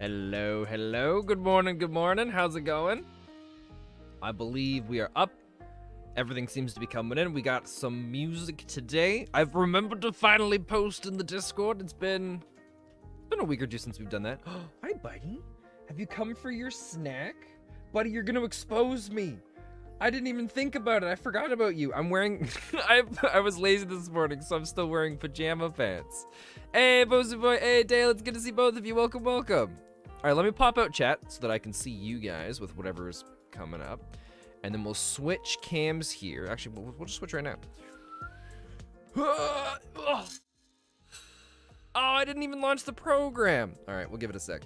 Hello, hello. Good morning, good morning. How's it going? I believe we are up. Everything seems to be coming in. We got some music today. I've remembered to finally post in the Discord. It's been a week or two since we've done that. Hi, buddy. Have you come for your snack? Buddy, you're gonna expose me. I didn't even think about it. I forgot about you. I'm wearing... I was lazy this morning, so I'm still wearing pajama pants. Hey, Bozy Boy. Hey, Dale. It's good to see both of you. Welcome, welcome. All right, let me pop out chat so that I can see you guys with whatever's coming up. And then we'll switch cams here. Actually, we'll just switch right now. Oh, I didn't even launch the program. All right, we'll give it a sec.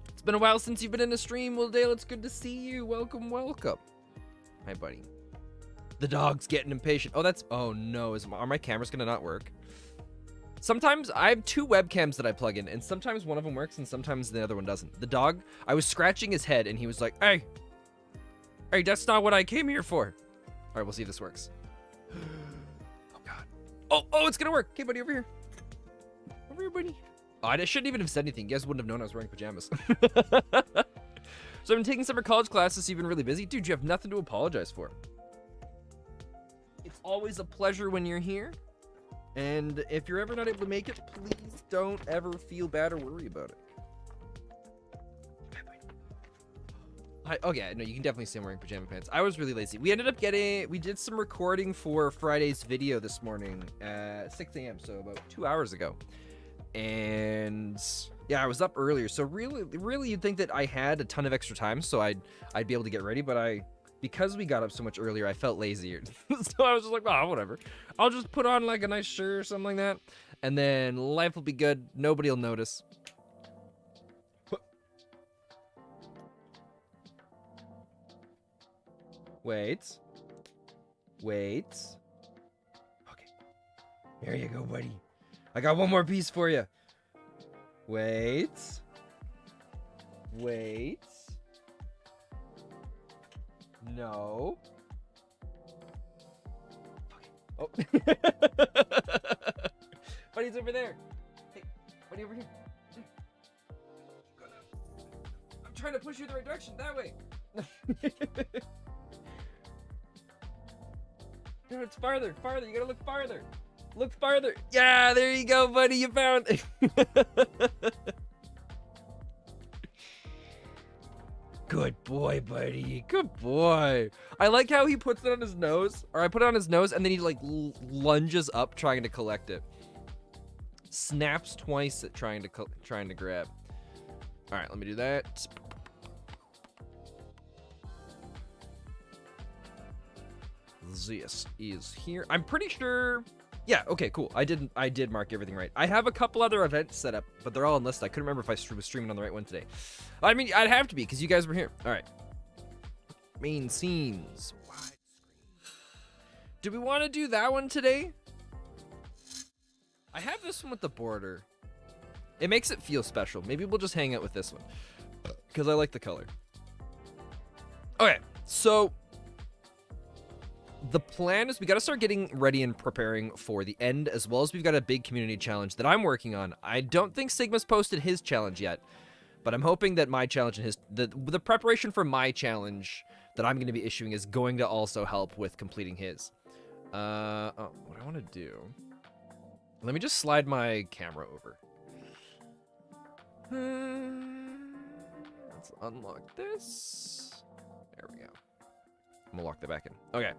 It's been a while since you've been in a stream. Well, Dale, it's good to see you. Welcome, welcome. Hi, buddy. The dog's getting impatient. Oh, that's... Oh, no. Are my cameras going to not work? Sometimes I have two webcams that I plug in, and sometimes one of them works, and sometimes the other one doesn't. The dog, I was scratching his head, and he was like, hey, that's not what I came here for. All right, we'll see if this works. Oh, God. Oh, it's going to work. Okay, buddy, over here. Over here, buddy. Oh, I shouldn't even have said anything. You guys wouldn't have known I was wearing pajamas. So I've been taking summer college classes, so you've been really busy. Dude, you have nothing to apologize for. It's always a pleasure when you're here. And if you're ever not able to make it, please don't ever feel bad or worry about it. Okay, no, you can definitely see I'm wearing pajama pants. I was really lazy. We did some recording for Friday's video this morning at 6 a.m., so about 2 hours ago. And yeah, I was up earlier, so really you'd think that I had a ton of extra time, so I'd be able to get ready, but because we got up so much earlier, I felt lazier. So I was just like, oh, whatever. I'll just put on like a nice shirt or something like that, and then life will be good. Nobody will notice. Wait. Okay. There you go, buddy. I got one more piece for you. Wait. No. Okay. Oh. Buddy's over there. Hey, buddy over here. I'm trying to push you in the right direction. That way. No, it's farther. You gotta look farther. Look farther. Yeah, there you go, buddy. You found it. Good boy, buddy. Good boy. I like how he puts it on his nose, or I put it on his nose, and then he like lunges up trying to collect it. Snaps twice at trying to grab. All right, let me do that. This is here. I'm pretty sure. Yeah, okay, cool. I did mark everything right. I have a couple other events set up, but they're all unlisted. I couldn't remember if I was streaming on the right one today. I mean, I'd have to be, because you guys were here. All right. Main scenes. Widescreen. Do we want to do that one today? I have this one with the border. It makes it feel special. Maybe we'll just hang out with this one, because I like the color. Okay, so... the plan is we got to start getting ready and preparing for the end, as well as we've got a big community challenge that I'm working on. I don't think Sigma's posted his challenge yet, but I'm hoping that my challenge and the preparation for my challenge that I'm going to be issuing is going to also help with completing his. Oh, what I want to do... let me just slide my camera over. Let's unlock this. There we go. I'm going to lock that back in. Okay.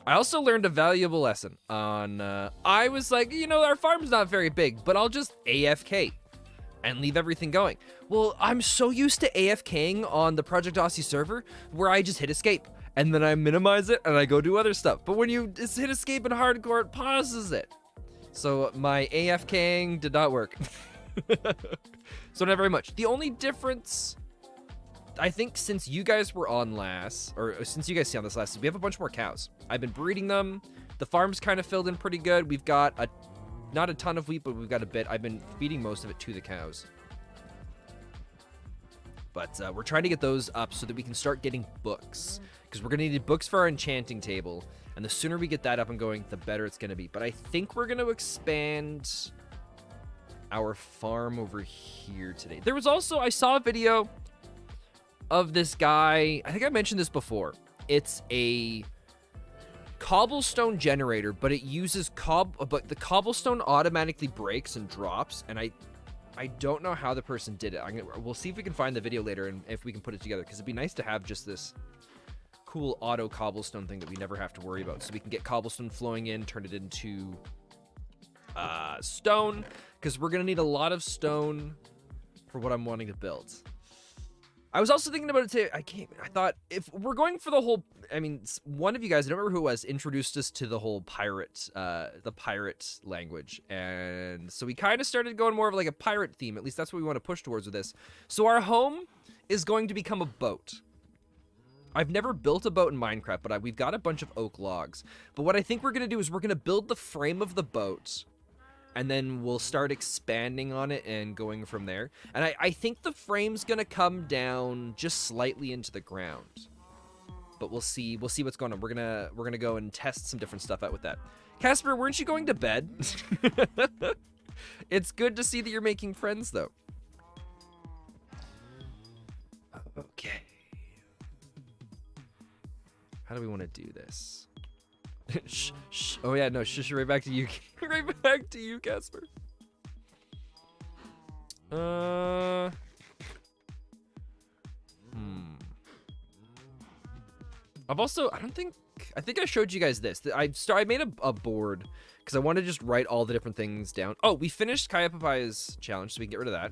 I also learned a valuable lesson on, I was like, you know, our farm's not very big, but I'll just AFK and leave everything going. Well, I'm so used to AFKing on the Project Aussie server where I just hit escape and then I minimize it and I go do other stuff. But when you just hit escape in hardcore, it pauses it. So my AFKing did not work. So not very much. The only difference... I think since you guys were on last, or since you guys see on this last, we have a bunch more cows. I've been breeding them. The farm's kind of filled in pretty good. We've got not a ton of wheat, but we've got a bit. I've been feeding most of it to the cows. But we're trying to get those up so that we can start getting books, because we're going to need books for our enchanting table. And the sooner we get that up and going, the better it's going to be. But I think we're going to expand our farm over here today. There was also, I saw a video of this guy. I think I mentioned this before. It's a cobblestone generator, but it uses but the cobblestone automatically breaks and drops, and I don't know how the person did it. We'll see if we can find the video later and if we can put it together, because it'd be nice to have just this cool auto cobblestone thing that we never have to worry about, so we can get cobblestone flowing in, turn it into stone, because we're gonna need a lot of stone for what I'm wanting to build. I was also thinking about it today. I thought if we're going for the whole, I mean, one of you guys, I don't remember who it was, introduced us to the whole pirate, the pirate language. And so we kind of started going more of like a pirate theme. At least that's what we want to push towards with this. So our home is going to become a boat. I've never built a boat in Minecraft, but we've got a bunch of oak logs. But what I think we're going to do is we're going to build the frame of the boat, and then we'll start expanding on it and going from there. And I think the frame's gonna come down just slightly into the ground, but we'll see what's going on. We're gonna go and test some different stuff out with that. Casper, weren't you going to bed? It's good to see that you're making friends, though. Okay. How do we want to do this? Shh. Oh yeah, no, shush, right back to you. Right back to you, Casper. I think I showed you guys this. I made a board because I want to just write all the different things down. Oh, we finished Kaya Papaya's challenge, so we can get rid of that.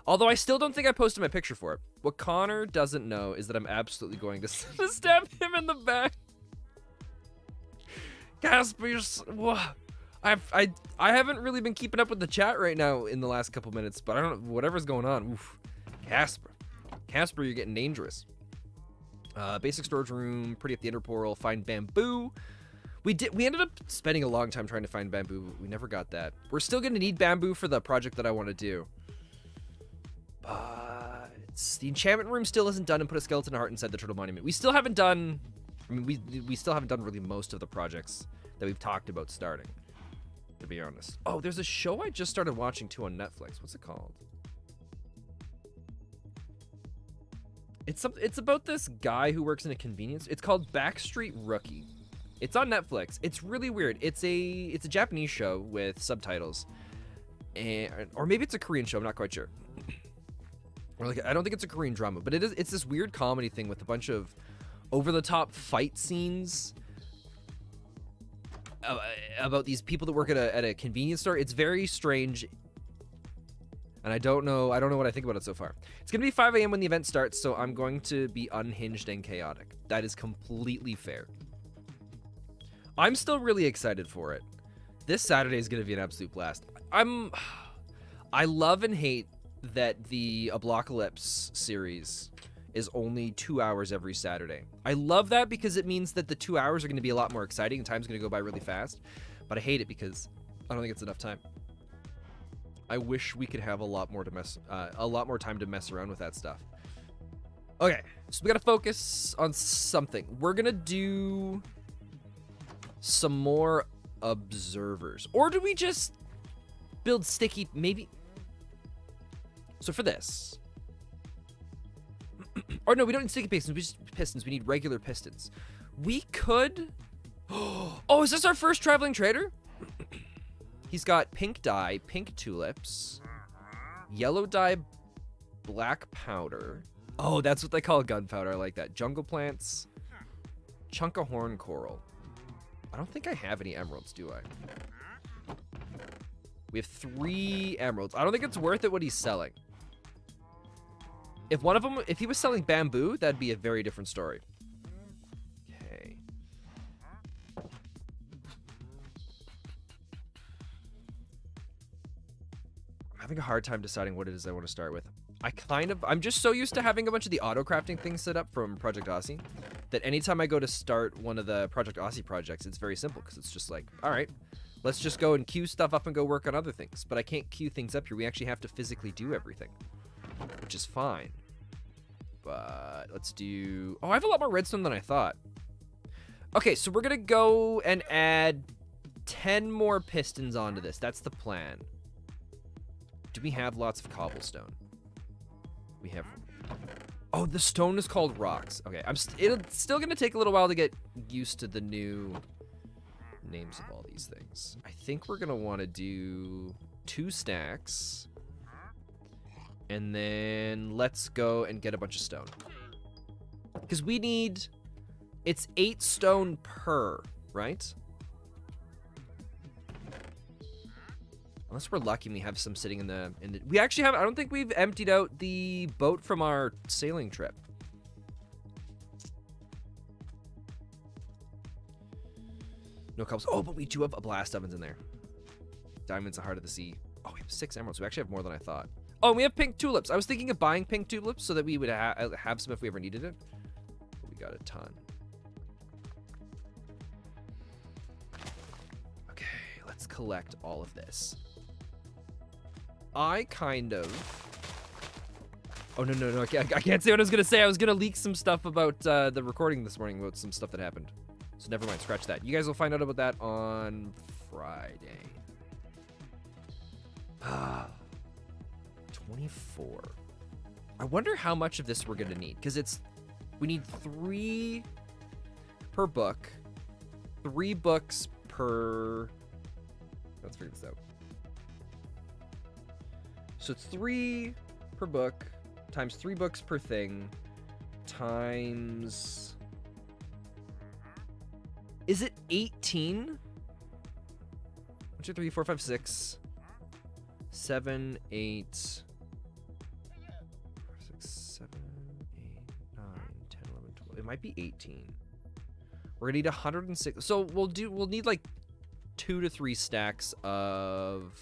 Although I still don't think I posted my picture for it. What Connor doesn't know is that I'm absolutely going to stab him in the back. Casper, I haven't really been keeping up with the chat right now in the last couple minutes, but I don't know, whatever's going on. Oof. Casper, you're getting dangerous. Basic storage room, pretty up the ender portal, find bamboo. We ended up spending a long time trying to find bamboo. We never got that. We're still gonna need bamboo for the project that I want to do. But the enchantment room still isn't done, and put a skeleton heart inside the turtle monument. We still haven't done. I mean, we still haven't done really most of the projects that we've talked about starting, to be honest. Oh, there's a show I just started watching too on Netflix. What's it called? It's about this guy who works in a convenience. It's called Backstreet Rookie. It's on Netflix. It's really weird. It's a Japanese show with subtitles, or maybe it's a Korean show. I'm not quite sure. Or like, I don't think it's a Korean drama, but it's this weird comedy thing with a bunch of over-the-top fight scenes about these people that work at a convenience store. It's very strange, and I don't know what I think about it so far. It's gonna be 5 a.m. when the event starts, so I'm going to be unhinged and chaotic. That is completely fair. I'm still really excited for it. This Saturday is gonna be an absolute blast. I love and hate that the Ablocalypse series is only 2 hours every Saturday. I love that because it means that the 2 hours are going to be a lot more exciting and time's going to go by really fast. But I hate it because I don't think it's enough time. I wish we could have a lot more time to mess around with that stuff. Okay, so we got to focus on something. We're going to do some more observers, or do we just build sticky? Maybe. So for this. Or no, we don't need sticky pistons. We just pistons. We need regular pistons. We could. Oh, is this our first traveling trader? He's got pink dye, pink tulips, yellow dye, black powder. Oh, that's what they call gunpowder. I like that. Jungle plants, chunk of horn coral. I don't think I have any emeralds, do I? We have 3 emeralds. I don't think it's worth it what he's selling. If one of them, if he was selling bamboo, that'd be a very different story. Okay. I'm having a hard time deciding what it is I want to start with. I'm just so used to having a bunch of the auto crafting things set up from Project Aussie that anytime I go to start one of the Project Aussie projects, it's very simple because it's just like, all right, let's just go and queue stuff up and go work on other things. But I can't queue things up here. We actually have to physically do everything, which is fine. But let's do... Oh, I have a lot more redstone than I thought. Okay, so we're going to go and add 10 more pistons onto this. That's the plan. Do we have lots of cobblestone? We have... Oh, the stone is called rocks. Okay, it's still gonna take a little while to get used to the new names of all these things. I think we're gonna want to do 2 stacks. And then let's go and get a bunch of stone. Because we need... It's 8 stone per, right? Unless we're lucky and we have some sitting in the... We actually have... I don't think we've emptied out the boat from our sailing trip. No cobbles. Oh, but we do have a blast ovens in there. Diamonds, the heart of the sea. Oh, we have 6 emeralds. We actually have more than I thought. Oh, and we have pink tulips. I was thinking of buying pink tulips so that we would have some if we ever needed it. But we got a ton. Okay, let's collect all of this. I kind of... Oh, no. I can't say what I was going to say. I was going to leak some stuff about the recording this morning, about some stuff that happened. So never mind, scratch that. You guys will find out about that on Friday. 24. I wonder how much of this we're going to need, because we need 3 per book, 3 books per... Let's figure this out. So it's 3 per book, times 3 books per thing, times... Is it 18? 1, 2, 3, 4, 5, 6, 7, 8, 6, 7, 8, 9, 10, 11, 12. It might be 18. We're gonna need 106. So we'll need like 2 to 3 stacks of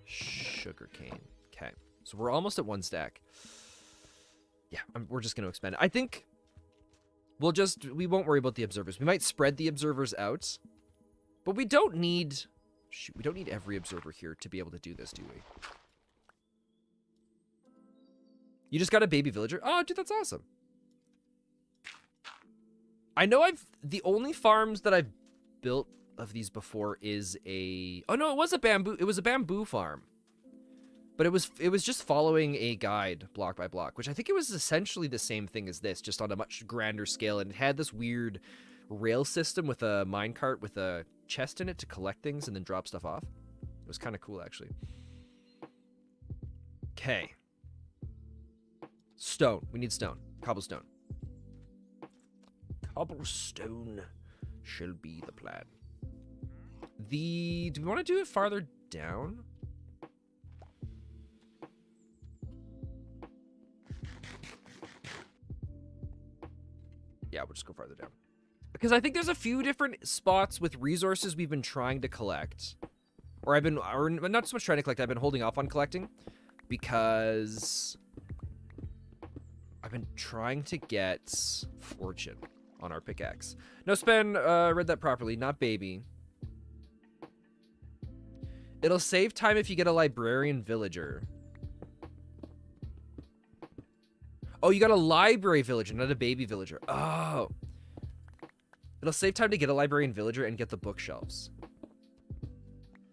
sugarcane. Okay, so we're almost at 1 stack. Yeah, we're just gonna expand it. I think we won't worry about the observers. We might spread the observers out, but we don't need, shoot, we don't need every observer here to be able to do this, do we? You just got a baby villager? Oh, dude, that's awesome. I know the only farms that I've built of these before is oh no, it was a bamboo farm. But it was just following a guide block by block, which I think it was essentially the same thing as this, just on a much grander scale. And it had this weird rail system with a minecart with a chest in it to collect things and then drop stuff off. It was kind of cool, actually. Okay. Stone. We need stone. Cobblestone. Cobblestone shall be the plan. Do we want to do it farther down? Yeah, we'll just go farther down. Because I think there's a few different spots with resources we've been trying to collect. Or not so much trying to collect, I've been holding off on collecting. Because I've been trying to get fortune on our pickaxe. No, Spen, read that properly, not baby. It'll save time if you get a librarian villager. Oh, you got a library villager, not a baby villager. Oh. It'll save time to get a librarian villager and get the bookshelves.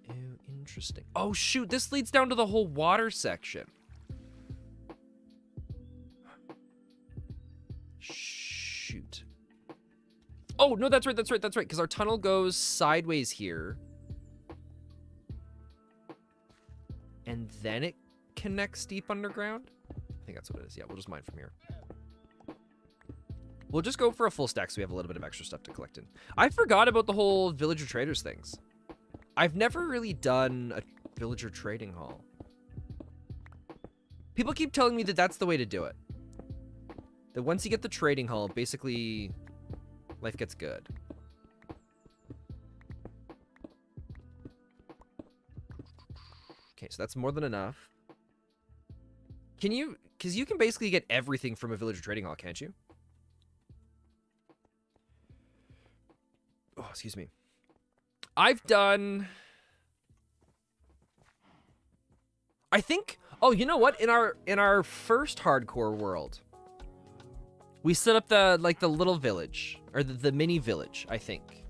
Ew, interesting. Oh, shoot. This leads down to the whole water section. Shoot. Oh, no, that's right. Because our tunnel goes sideways here. And then it connects deep underground. I think that's what it is. Yeah, we'll just mine from here. We'll just go for a full stack so we have a little bit of extra stuff to collect in. I forgot about the whole villager traders things. I've never really done a villager trading hall. People keep telling me that that's the way to do it. That once you get the trading hall, basically life gets good. Okay, so that's more than enough. Can you... Because you can basically get everything from a villager trading hall, can't you? Oh, excuse me. I've done... I think... Oh, you know what? In our first hardcore world, we set up the little village. Or the mini village, I think.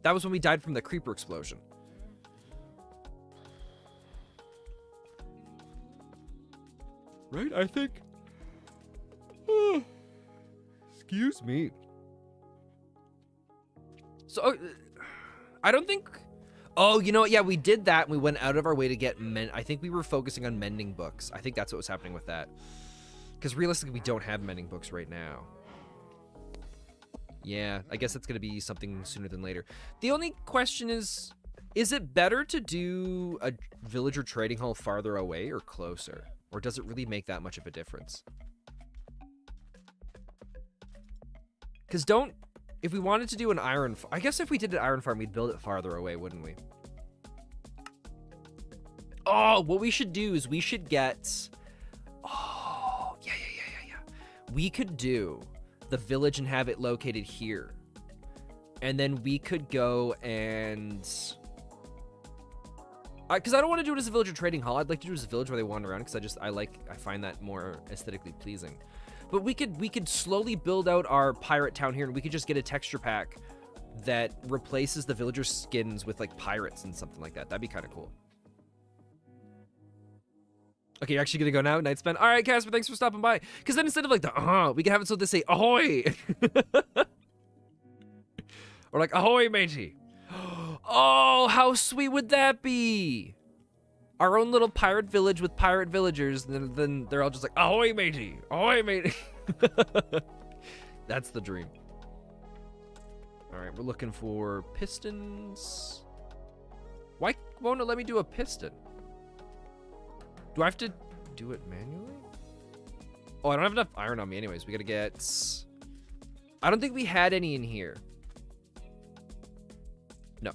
That was when we died from the creeper explosion. Right? I think. Excuse me. So, I don't think... Oh, you know what? Yeah, we did that. We went out of our way to get I think we were focusing on mending books. I think that's what was happening with that. Because realistically, we don't have mending books right now. Yeah, I guess it's going to be something sooner than later. The only question is it better to do a villager trading hall farther away or closer? Or does it really make that much of a difference? Because if we wanted to do an iron... I guess if we did an iron farm, we'd build it farther away, wouldn't we? Oh, what we should do is we should get... Oh, yeah. We could do the village and have it located here. And then we could go and... Because I don't want to do it as a villager trading hall. I'd like to do it as a village where they wander around because I find that more aesthetically pleasing. But we could slowly build out our pirate town here, and we could just get a texture pack that replaces the villager skins with like pirates and something like that. That'd be kind of cool. Okay, you're actually gonna go now, Nightspan? All right, Casper, thanks for stopping by. Because then instead of like the we can have it so they say ahoy, or like ahoy, matey. Oh, how sweet would that be? Our own little pirate village with pirate villagers, and then they're all just like, ahoy, matey! Ahoy, matey! That's the dream. All right, we're looking for pistons. Why won't it let me do a piston? Do I have to do it manually? Oh, I don't have enough iron on me anyways. We gotta get... I don't think we had any in here. No.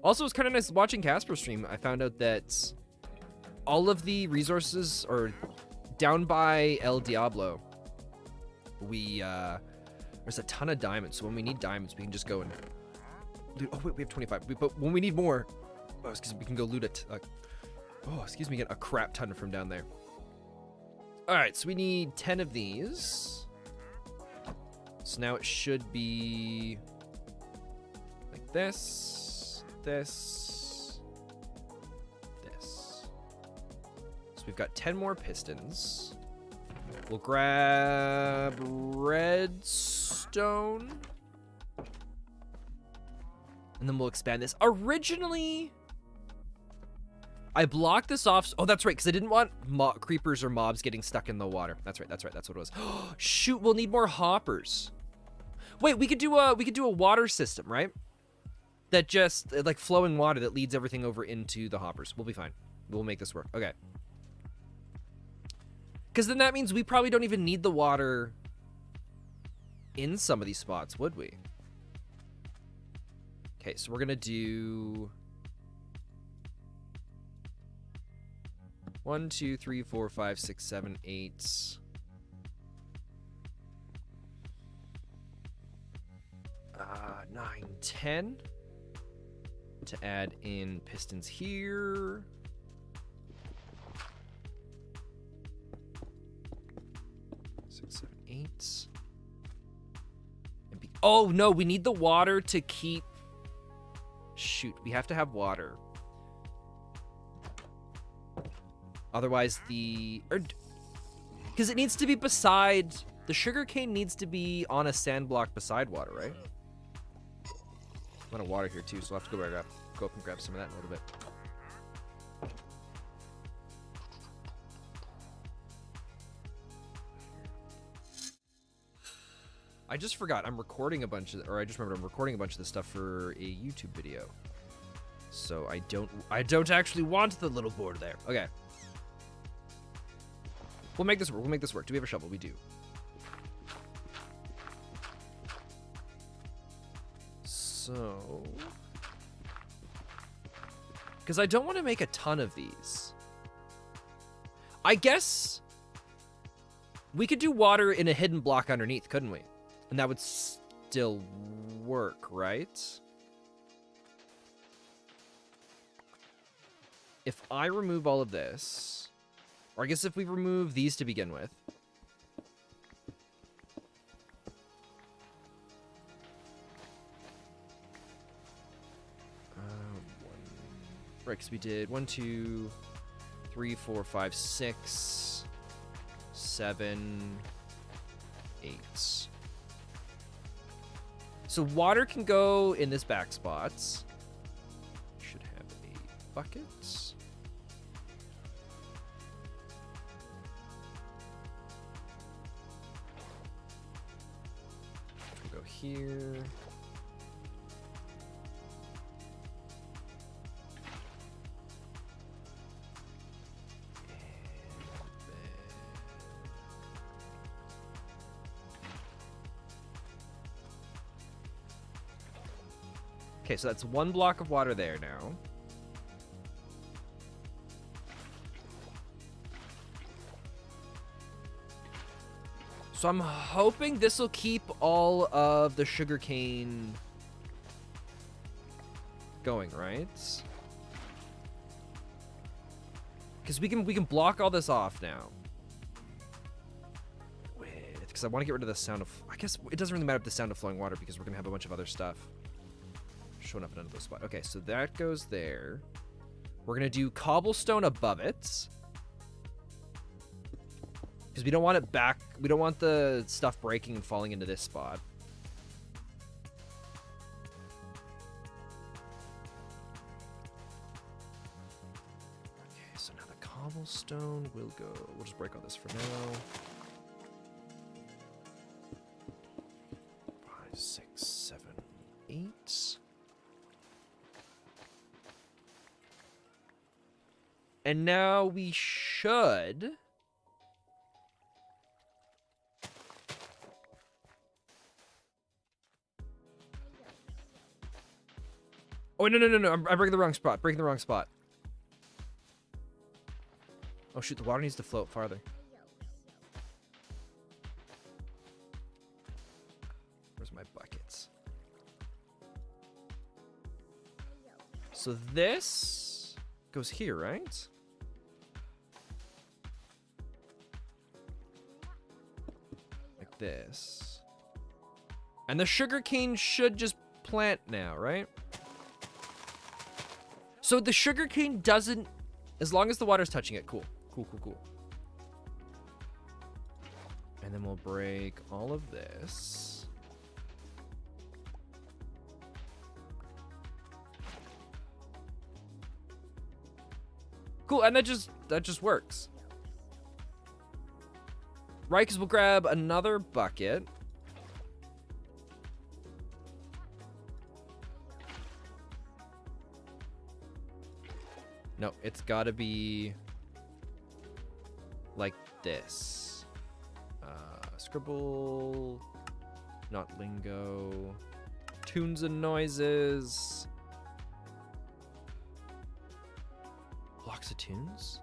Also, it's kind of nice watching Casper's stream. I found out that all of the resources are down by El Diablo. There's a ton of diamonds. So when we need diamonds, we can just go and... Oh, wait, we have 25. But when we need more... Oh, excuse me, we can go loot it. Get a crap ton from down there. All right, so we need 10 of these. So now it should be like this. So we've got 10 more pistons. We'll grab redstone. And then we'll expand this. Originally, I blocked this off. Oh, that's right, because I didn't want creepers or mobs getting stuck in the water. That's right. That's what it was. Shoot, we'll need more hoppers. Wait, we could do a water system, right? That just like flowing water that leads everything over into the hoppers. We'll be fine. We'll make this work. Okay. Because then that means we probably don't even need the water in some of these spots, would we? Okay, so we're gonna do 1, 2, 3, 4, 5, 6, 7, 8. 9, 10. To add in pistons here. Six, 7, 8. Oh no, we need the water to keep. Shoot, we have to have water. Otherwise because it needs to be beside, the sugarcane needs to be on a sand block beside water, right? A lot of water here too, so I'll have to go up and grab some of that in a little bit. I just forgot, I'm recording a bunch of, or I just remembered I'm recording a bunch of this stuff for a YouTube video. So I don't actually want the little board there. Okay. We'll make this work. Do we have a shovel? We do. So... because I don't want to make a ton of these. I guess we could do water in a hidden block underneath, couldn't we? And that would still work, right? If I remove all of this... or I guess if we remove these to begin with. Right, right, because we did 1, 2, 3, 4, 5, 6, 7, 8. So water can go in this back spot. Should have a bucket. We'll go here. Okay, so that's 1 block of water there now. So I'm hoping this will keep all of the sugarcane going, right? Because we can block all this off now. Because I want to get rid of the sound of... I guess it doesn't really matter if the sound of flowing water because we're going to have a bunch of other stuff showing up in another spot. Okay, so that goes there. We're going to do cobblestone above it. Because we don't want it back. We don't want the stuff breaking and falling into this spot. Okay, so now the cobblestone will go. We'll just break all this for now. 5, 6, 7, 8. And now we should... Oh, no. I'm breaking the wrong spot. Breaking the wrong spot. Oh, shoot. The water needs to float farther. Where's my buckets? So this goes here, right? Like this. And the sugarcane should just plant now, right? So the sugarcane doesn't, as long as the water's touching it. Cool. Cool. And then we'll break all of this. Cool, and that just works. Right, because we'll grab another bucket. No, it's gotta be like this. Scribble, not lingo, tunes and noises. Blocks of tunes?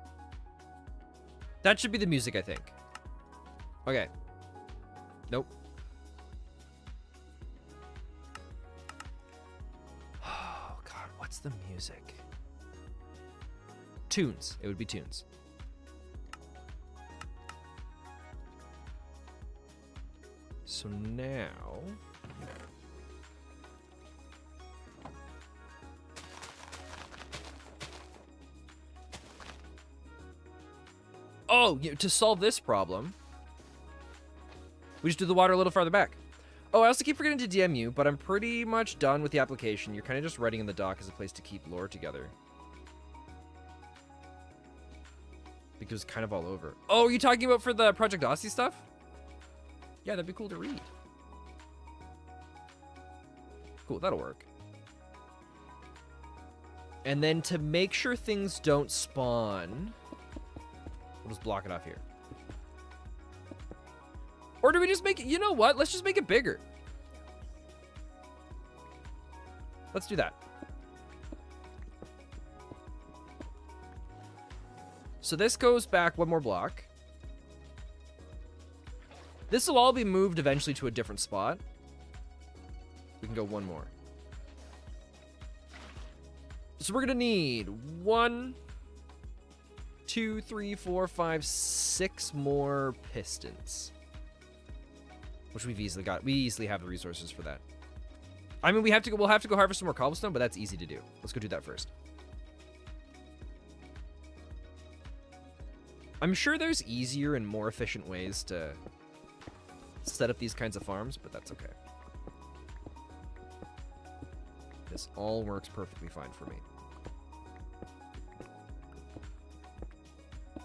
That should be the music, I think. Okay. Nope. Oh, God, what's the music? Tunes. It would be tunes. So now... Oh, to solve this problem, we just do the water a little farther back. Oh, I also keep forgetting to DM you, but I'm pretty much done with the application. You're kind of just writing in the dock as a place to keep lore together. Because it's kind of all over. Oh, are you talking about for the Project Aussie stuff? Yeah, that'd be cool to read. Cool, that'll work. And then to make sure things don't spawn, we'll just block it off here. Or do we just make it, you know what? Let's just make it bigger. Let's do that. So this goes back 1 more block. This will all be moved eventually to a different spot. We can go 1 more. So we're gonna need 1, 2, 3, 4, 5, 6 more pistons. Which we've easily got. We easily have the resources for that. I mean, we'll have to go harvest some more cobblestone, but that's easy to do. Let's go do that first. I'm sure there's easier and more efficient ways to set up these kinds of farms, but that's okay. This all works perfectly fine for me.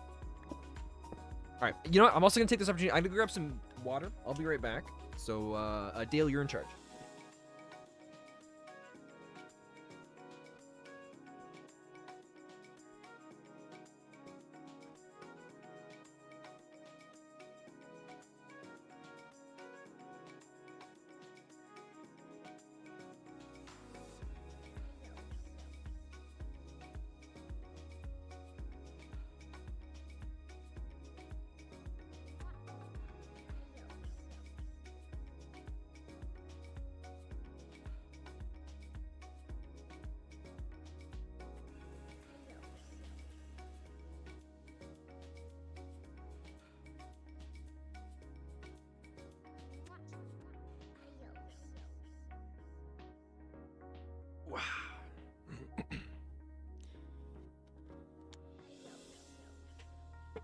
All right, you know what? I'm also gonna take this opportunity. I'm gonna grab some water. I'll be right back. So, Dale, you're in charge. Wow.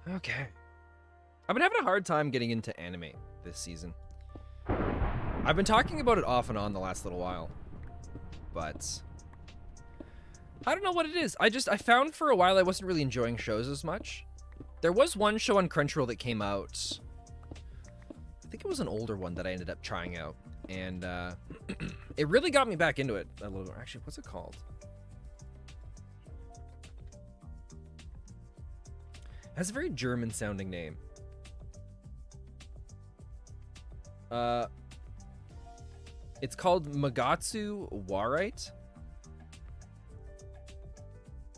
Okay. I've been having a hard time getting into anime this season. I've been talking about it off and on the last little while, but I don't know what it is. I found for a while I wasn't really enjoying shows as much. There was one show on Crunchyroll that came out. I think it was an older one that I ended up trying out, and it really got me back into it a little bit. Actually, what's it called? It has a very German-sounding name. It's called Magatsu Warite.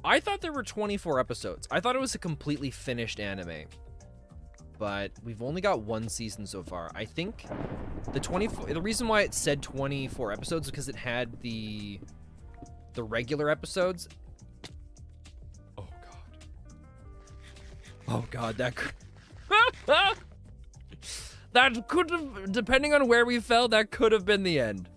I thought there were 24 episodes. I thought it was a completely finished anime. But we've only got one season so far. I think the reason why it said 24 episodes is because it had the regular episodes. Oh god, that that could have, depending on where we fell, that could have been the end.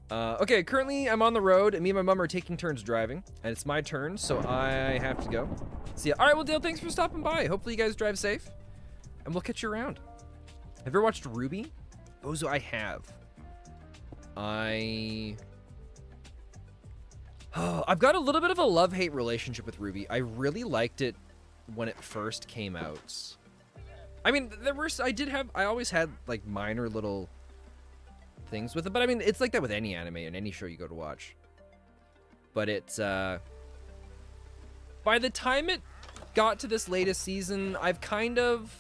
Okay, currently I'm on the road, and me and my mom are taking turns driving, and it's my turn, so I have to go. See ya. All right, well, Dale, thanks for stopping by. Hopefully you guys drive safe, and we'll catch you around. Have you ever watched Ruby? Bozo, I have. I've got a little bit of a love-hate relationship with Ruby. I really liked it when it first came out. I mean, I always had, like, minor little things with it, but I mean, it's like that with any anime and any show you go to watch. But it's, by the time it got to this latest season, I've kind of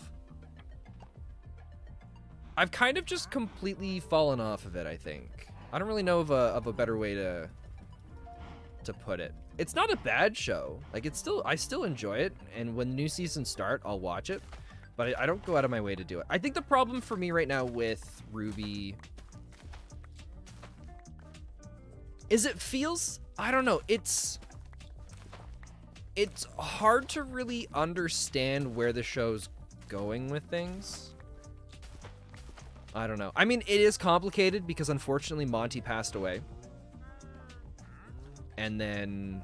just completely fallen off of it, I think. I don't really know of a better way to put it. It's not a bad show. Like, I still enjoy it, and when new seasons start, I'll watch it, but I don't go out of my way to do it. I think the problem for me right now with Ruby is it feels, I don't know, it's hard to really understand where the show's going with things. I don't know. I mean, it is complicated because unfortunately Monty passed away. And then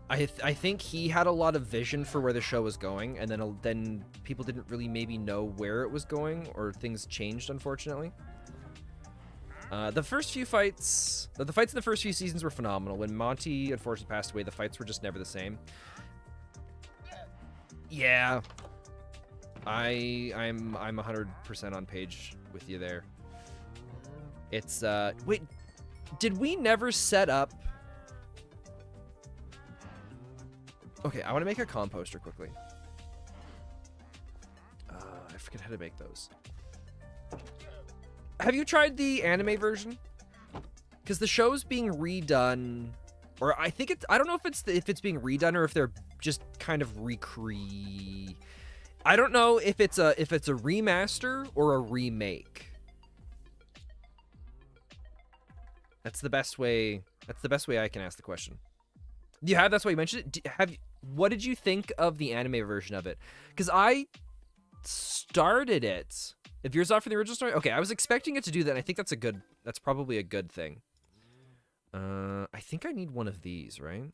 I think he had a lot of vision for where the show was going, and then people didn't really maybe know where it was going, or things changed, unfortunately. The fights in the first few seasons were phenomenal. When Monty unfortunately passed away, the fights were just never the same. Yeah, I'm 100% on page with you there. It's wait, did we never set up? Okay, I want to make a composter quickly. I forget how to make those. Have you tried the anime version? Because the show's being redone, or I don't know if it's being redone or if they're just kind of I don't know if it's a remaster or a remake. That's the best way I can ask the question. Yeah, that's why you mentioned it. What did you think of the anime version of it? Because I started it. If yours off from the original story, okay, I was expecting it to do that. And I think that's probably a good thing. I think I need one of these, right?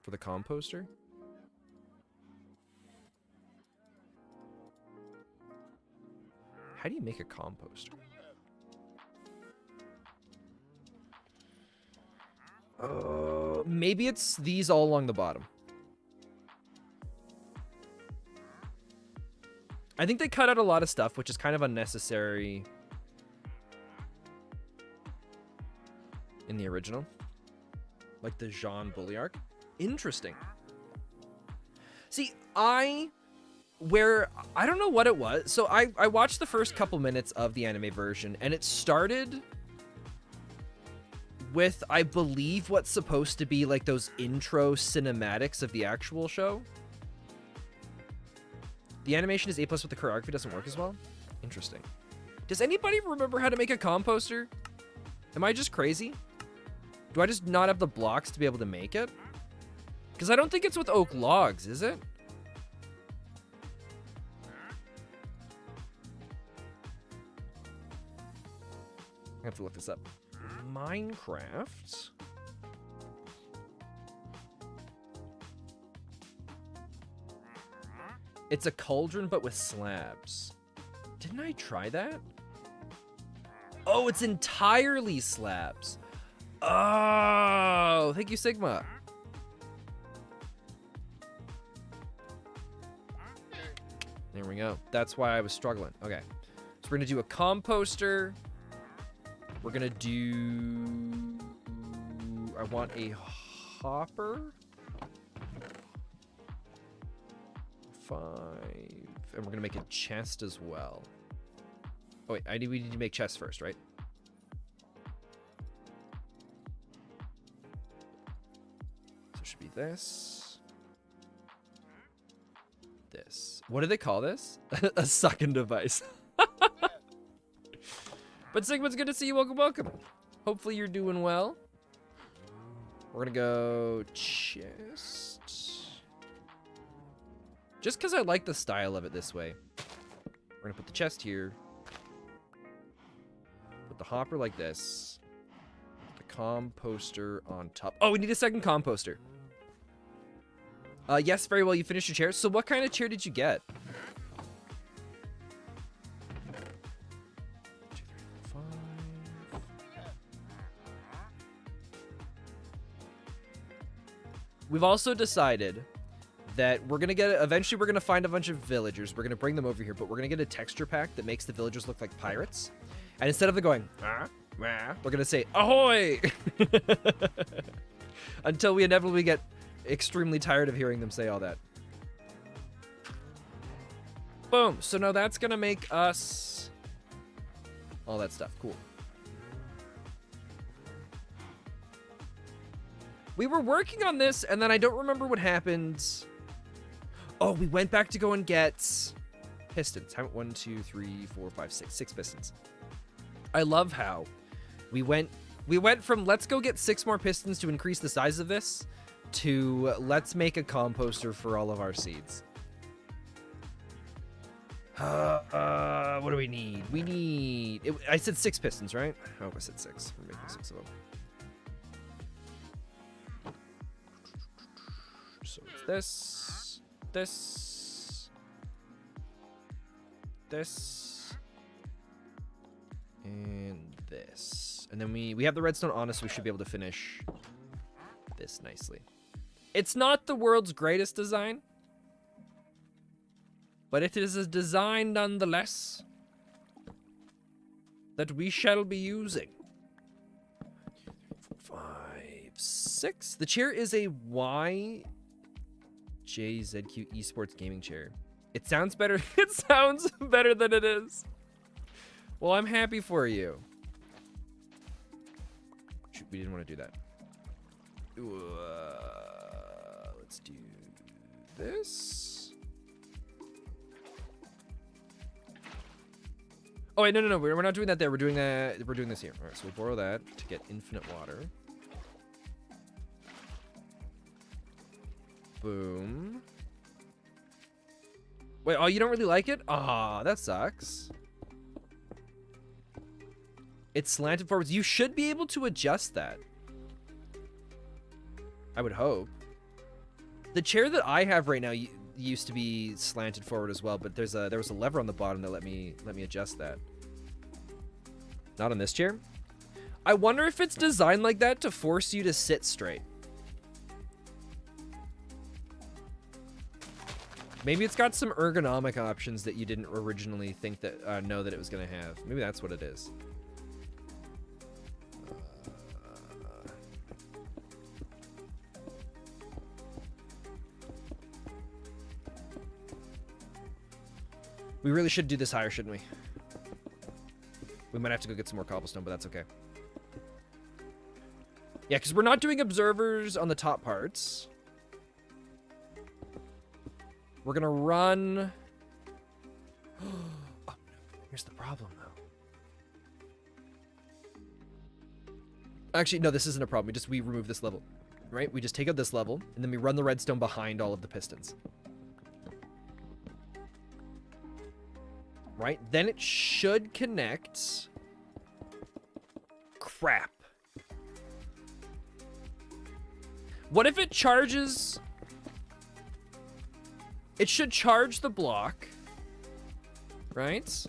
for the composter. How do you make a composter? Maybe it's these all along the bottom. I think they cut out a lot of stuff, which is kind of unnecessary in the original. Like the Jean Bully arc. Interesting. See, I don't know what it was. So I watched the first couple minutes of the anime version, and it started with, I believe, what's supposed to be like those intro cinematics of the actual show. The animation is A+ with the choreography doesn't work as well. Interesting. Does anybody remember how to make a composter? Am I just crazy? Do I just not have the blocks to be able to make it? Because I don't think it's with oak logs, is it? I have to look this up. Minecraft. It's a cauldron, but with slabs. Didn't I try that? Oh, it's entirely slabs. Oh, thank you, Sigma. There we go. That's why I was struggling. Okay. So we're going to do a composter. We're going to do... I want a hopper. 5. And we're going to make a chest as well. Oh, wait. We need to make chests first, right? So it should be this. This. What do they call this? A sucking device. But Sigma, it's good to see you. Welcome, welcome. Hopefully you're doing well. We're gonna go chest. Just because I like the style of it this way. We're gonna put the chest here. Put the hopper like this. The composter on top. Oh, we need a second composter. Yes, very well. You finished your chair. So what kind of chair did you get? 2, 3, 4, 5. We've also decided that we're gonna eventually we're gonna find a bunch of villagers. We're gonna bring them over here, but we're gonna get a texture pack that makes the villagers look like pirates. And instead of them going, we're gonna say, ahoy! Until we inevitably get extremely tired of hearing them say all that. Boom. So now that's gonna make us all that stuff. Cool. We were working on this, and then I don't remember what happened. Oh, we went back to go and get pistons. How 1, 2, 3, 4, 5, 6. 6 pistons. I love how we went from let's go get 6 more pistons to increase the size of this to let's make a composter for all of our seeds. What do we need? We need... I said 6 pistons, right? I hope I said 6. We're making 6 of them. So it's this, and this. And then we have the redstone on us, so we should be able to finish this nicely. It's not the world's greatest design, but it is a design nonetheless that we shall be using. 4, 5, 6. The chair is a YJZQ Esports gaming chair. It sounds better. It sounds better than it is. Well, I'm happy for you. Shoot, we didn't want to do that. Let's do this. Oh wait, no. We're not doing that there. We're doing that. We're doing this here. All right, so we'll borrow that to get infinite water. Boom. Wait, oh, you don't really like it? Ah, that sucks. It's slanted forwards. You should be able to adjust that. I would hope. The chair that I have right now used to be slanted forward as well, but there was a lever on the bottom that let me adjust that. Not on this chair. I wonder if it's designed like that to force you to sit straight. Maybe it's got some ergonomic options that you didn't originally think that know that it was gonna have. Maybe that's what it is. We really should do this higher, shouldn't we? We might have to go get some more cobblestone, but that's okay. Yeah, because we're not doing observers on the top parts. We're gonna run... Oh, no. Here's the problem, though. Actually, no, this isn't a problem. We remove this level, right? We just take out this level, and then we run the redstone behind all of the pistons. Right? Then it should connect... Crap. What if it charges... It should charge the block, right?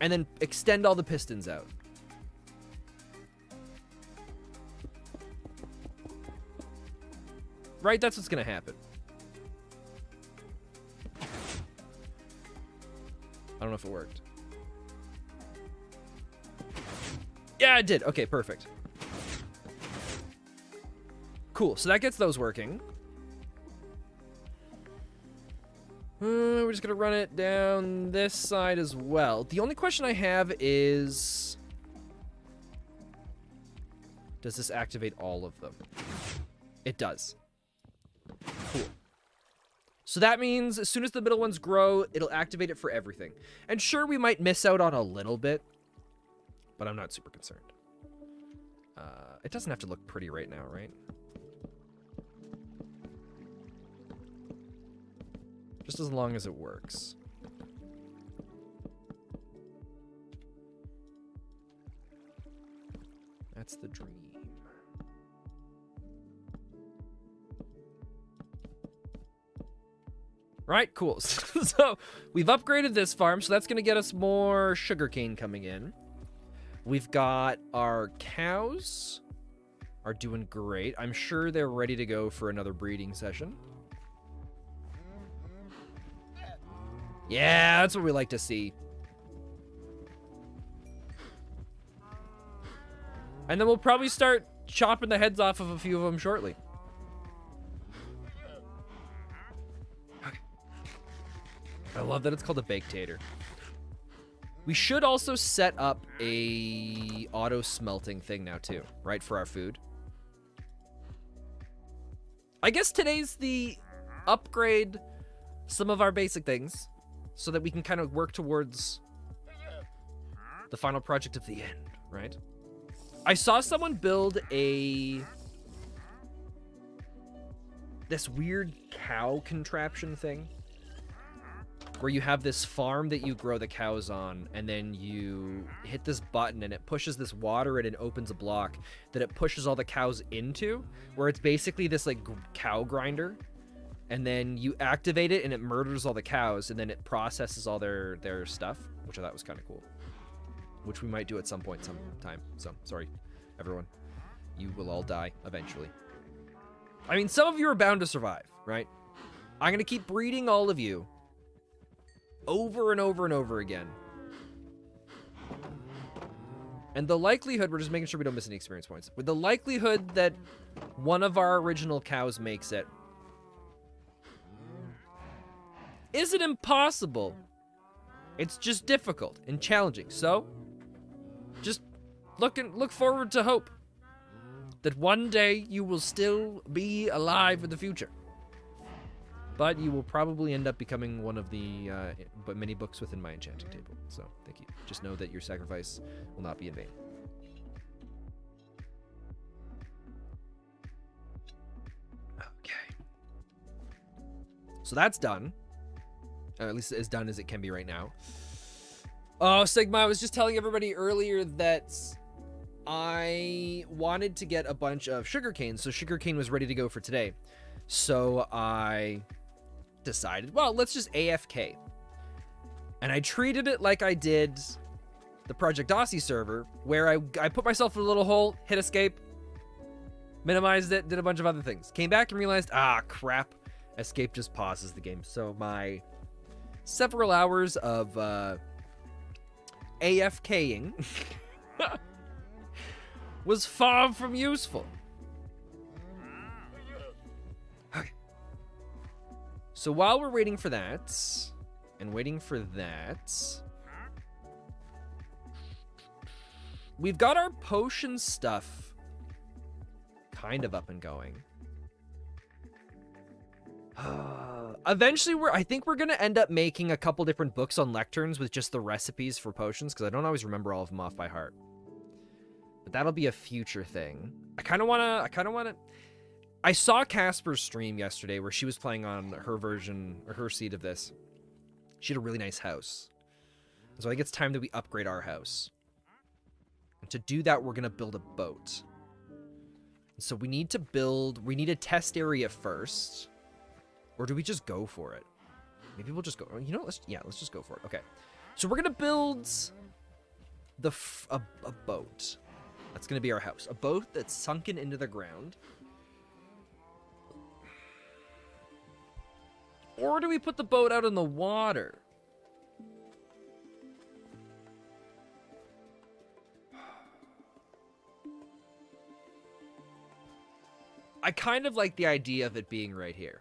And then extend all the pistons out. Right? That's what's gonna happen. I don't know if it worked. Yeah, it did. Okay, perfect. Cool, so that gets those working. We're just gonna run it down this side as well. The only question I have is... Does this activate all of them? It does. Cool. So that means as soon as the middle ones grow, it'll activate it for everything. And sure, we might miss out on a little bit, but I'm not super concerned. It doesn't have to look pretty right now, right? Just as long as it works. That's the dream. Right, cool. So we've upgraded this farm, so that's going to get us more sugarcane coming in. We've got our cows are doing great. I'm sure they're ready to go for another breeding session. Yeah, that's what we like to see. And then we'll probably start chopping the heads off of a few of them shortly. Okay. I love that it's called a baked tater. We should also set up a auto smelting thing now too, right, for our food. I guess today's the upgrade some of our basic things so that we can kind of work towards the final project of the end, right? I saw someone build this weird cow contraption thing where you have this farm that you grow the cows on, and then you hit this button and it pushes this water in and opens a block that it pushes all the cows into, where it's basically this like cow grinder, and then you activate it and it murders all the cows, and then it processes all their stuff, which I thought was kind of cool, which we might do at some point sometime. So sorry everyone, you will all die eventually. I mean, some of you are bound to survive, right? I'm gonna keep breeding all of you over and over and over again. And the likelihood, we're just making sure we don't miss any experience points. With the likelihood that one of our original cows makes it, isn't impossible. It's just difficult and challenging. So, just look forward to hope that one day you will still be alive in the future. But you will probably end up becoming one of the many books within my enchanting table. So, thank you. Just know that your sacrifice will not be in vain. Okay. So that's done. At least as done as it can be right now. Oh, Sigma, I was just telling everybody earlier that I wanted to get a bunch of sugarcane, so sugarcane was ready to go for today. So I decided, well, let's just AFK. And I treated it like I did the Project Aussie server, where I put myself in a little hole, hit escape, minimized it, did a bunch of other things. Came back and realized, crap, escape just pauses the game. So my several hours of AFKing was far from useful. Okay. So while we're waiting for that, we've got our potion stuff kind of up and going. Eventually, I think we're gonna end up making a couple different books on lecterns with just the recipes for potions, because I don't always remember all of them off by heart. But that'll be a future thing. I kind of wanna. I saw Casper's stream yesterday where she was playing on her version or her seed of this. She had a really nice house, so I think it's time that we upgrade our house. And to do that, we're gonna build a boat. So we need a test area first. Or do we just go for it? Maybe we'll just go. You know, let's just go for it. Okay. So we're gonna build a boat. That's gonna be our house. A boat that's sunken into the ground. Or do we put the boat out in the water? I kind of like the idea of it being right here.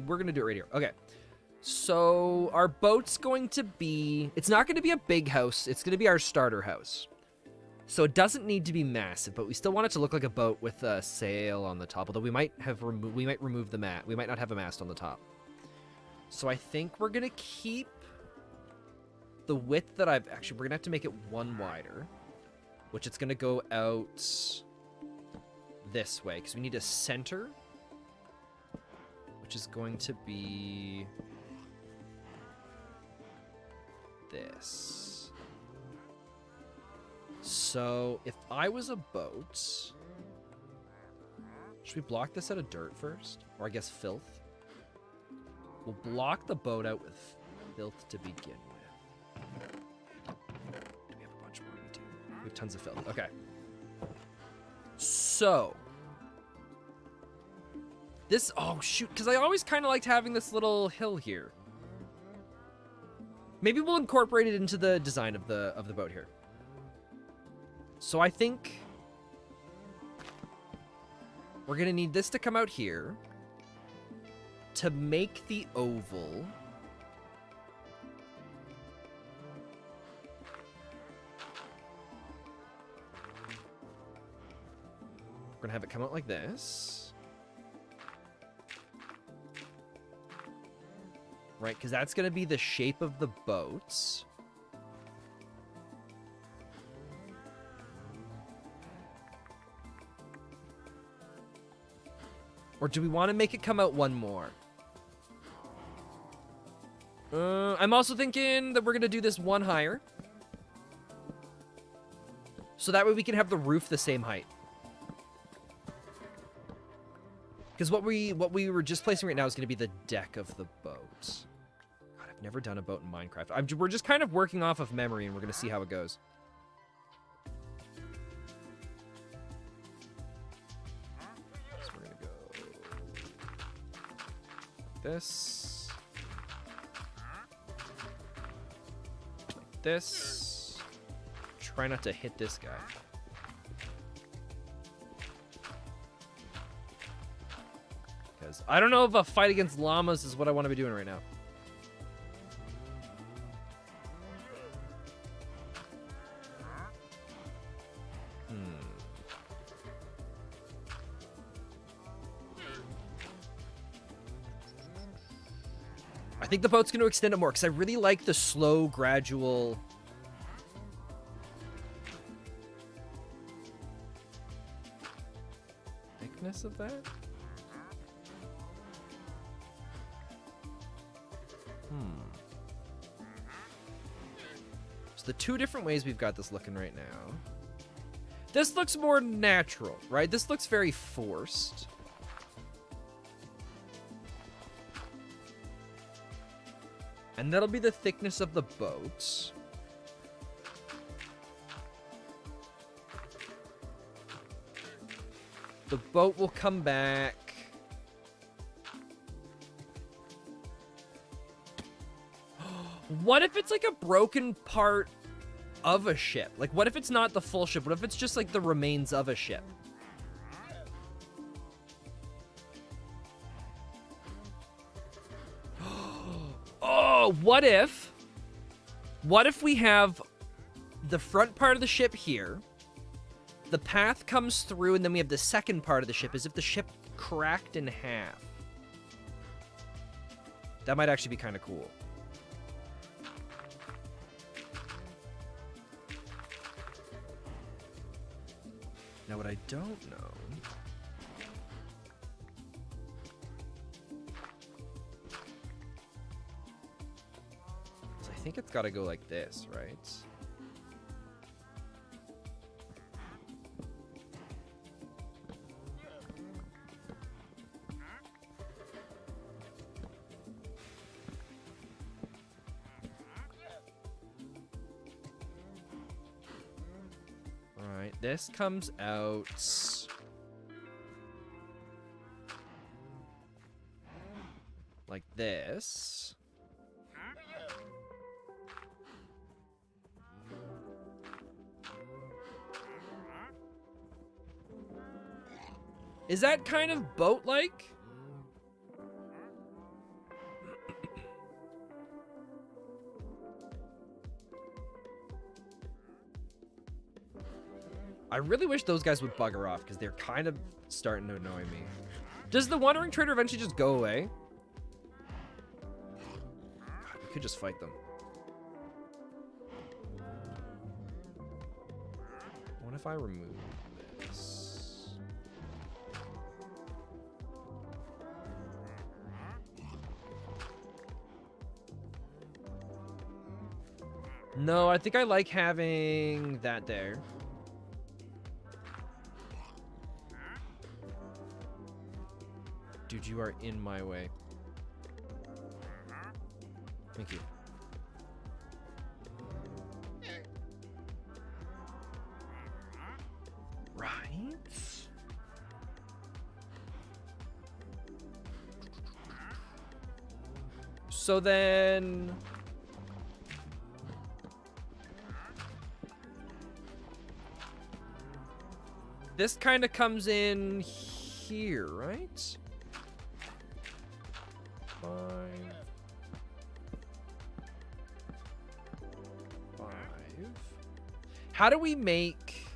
We're gonna do it right here. Okay. So our boat's going to be, it's not gonna be a big house. It's gonna be our starter house. So it doesn't need to be massive, but we still want it to look like a boat with a sail on the top. Although we might remove the mat. We might not have a mast on the top. So I think we're gonna keep the width that we're gonna have to make it one wider, which it's gonna go out this way because we need a center, which is going to be this. So if I was a boat, should we block this out of dirt first? Or I guess filth? We'll block the boat out with filth to begin with. Do we have a bunch more? We do. We have tons of filth. Okay. So this, oh shoot, because I always kind of liked having this little hill here. Maybe we'll incorporate it into the design of the boat here. So I think we're gonna need this to come out here to make the oval. We're gonna have it come out like this. Right, because that's gonna be the shape of the boats. Or do we want to make it come out one more? I'm also thinking that we're gonna do this one higher. So that way we can have the roof the same height. Because what we were just placing right now is going to be the deck of the boat. God, I've never done a boat in Minecraft. We're just kind of working off of memory, and we're going to see how it goes. So we're going to go like this. Like this. Try not to hit this guy. I don't know if a fight against llamas is what I want to be doing right now. I think the boat's going to extend it more because I really like the slow, gradual thickness of that. the two different ways we've got this looking right now. This looks more natural, right? This looks very forced. And that'll be the thickness of the boat. The boat will come back. What if it's like a broken part of a ship? Like, what if it's not the full ship? What if it's just like the remains of a ship? Oh, what if we have the front part of the ship here, the path comes through, and then we have the second part of the ship as if the ship cracked in half. That might actually be kind of cool. Now, what I don't know... is I think it's got to go like this, right? Alright, this comes out... like this. Is that kind of boat-like? I really wish those guys would bugger off, because they're kind of starting to annoy me. Does the Wandering Trader eventually just go away? God, we could just fight them. What if I remove this? No, I think I like having that there. Dude, you are in my way. Thank you. Right? So then... this kind of comes in here, right? 5. 5. How do we make...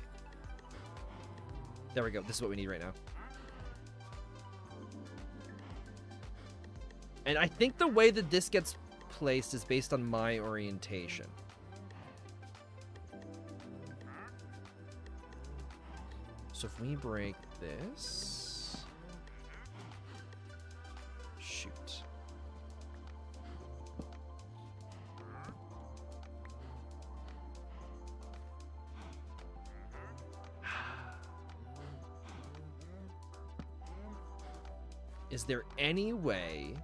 there we go. This is what we need right now. And I think the way that this gets placed is based on my orientation. So if we break this... shoot. Is there any way...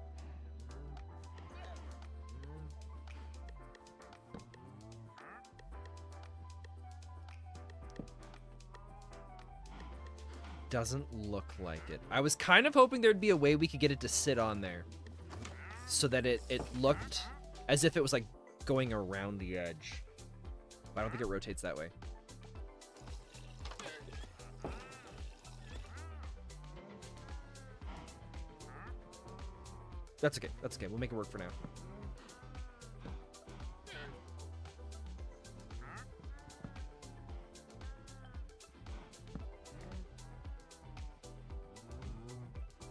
doesn't look like it. I was kind of hoping there'd be a way we could get it to sit on there so that it looked as if it was like going around the edge. But I don't think it rotates that way. That's okay. That's okay. We'll make it work for now.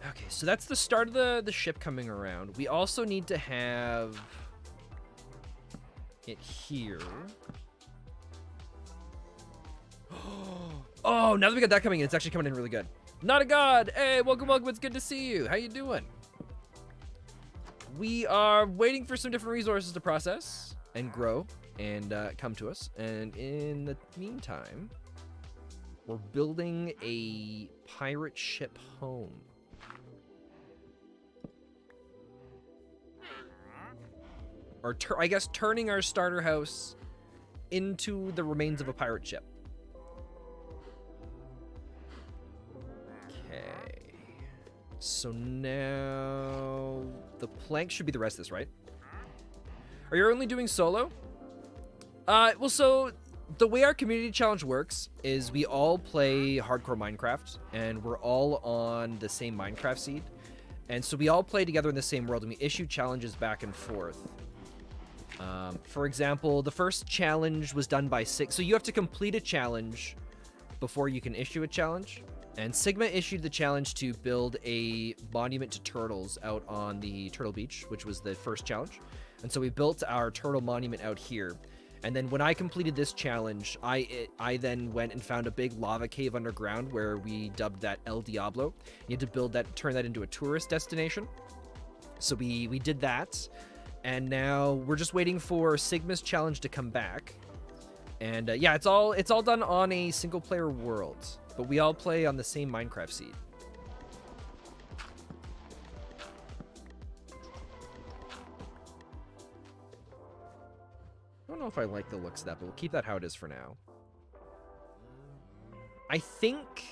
Okay, so that's the start of the ship coming around. We also need to have it here. Oh, now that we got that coming in, it's actually coming in really good. Not a god! Hey, welcome, welcome. It's good to see you. How you doing? We are waiting for some different resources to process and grow. and come to us. And in the meantime, we're building a pirate ship home. Or I guess turning our starter house into the remains of a pirate ship. Okay. So now the plank should be the rest of this, right? Are you only doing solo? Well, so the way our community challenge works is we all play hardcore Minecraft, and we're all on the same Minecraft seed. And so we all play together in the same world, and we issue challenges back and forth. For example, the first challenge was done by Sigma. So you have to complete a challenge before you can issue a challenge. And Sigma issued the challenge to build a monument to turtles out on the Turtle Beach, which was the first challenge. And so we built our turtle monument out here. And then when I completed this challenge, I then went and found a big lava cave underground where we dubbed that El Diablo. You had to build that, turn that into a tourist destination. So we did that. And now we're just waiting for Sigma's challenge to come back. And yeah, it's all done on a single player world, but we all play on the same Minecraft seed. I don't know if I like the looks of that, but we'll keep that how it is for now. I think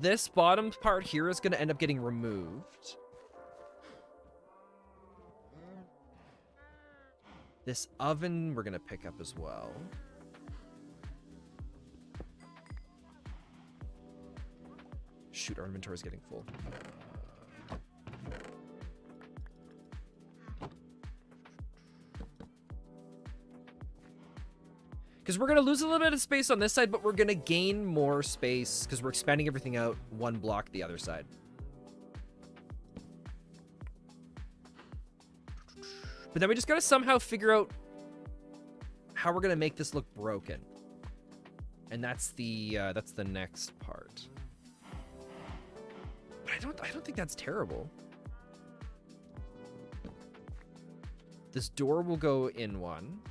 this bottom part here is going to end up getting removed. This oven we're going to pick up as well. Shoot, our inventory is getting full. Because we're going to lose a little bit of space on this side, but we're going to gain more space because we're expanding everything out one block the other side. But then we just got to somehow figure out how we're going to make this look broken. And that's the next part. But I don't think that's terrible. This door will go in one.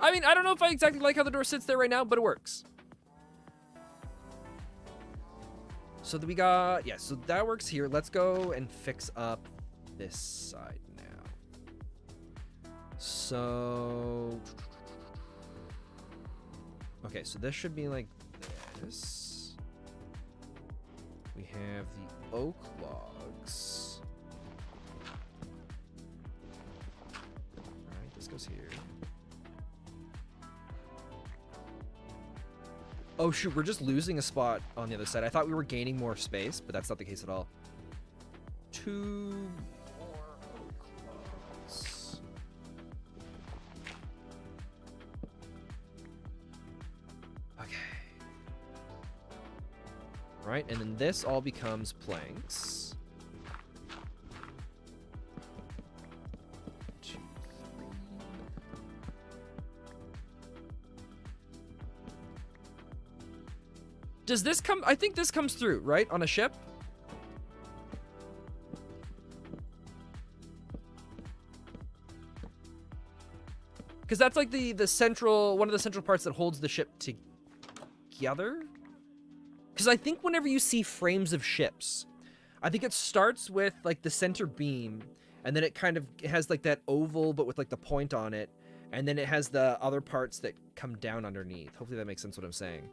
I mean, I don't know if I exactly like how the door sits there right now, but it works. So that we got, yeah, so that works here. Let's go and fix up this side now. So, okay, so this should be like this. We have the oak logs. All right, this goes here. Oh shoot, we're just losing a spot on the other side. I thought we were gaining more space, but that's not the case at all. 2 more oak logs. Okay. Right, and then this all becomes planks. 2, 3. Does this come? I think this comes through, right? On a ship? Because that's like the central, one of the central parts that holds the ship together. Because I think whenever you see frames of ships, I think it starts with like the center beam, and then it kind of has like that oval, but with like the point on it, and then it has the other parts that come down underneath. Hopefully that makes sense what I'm saying.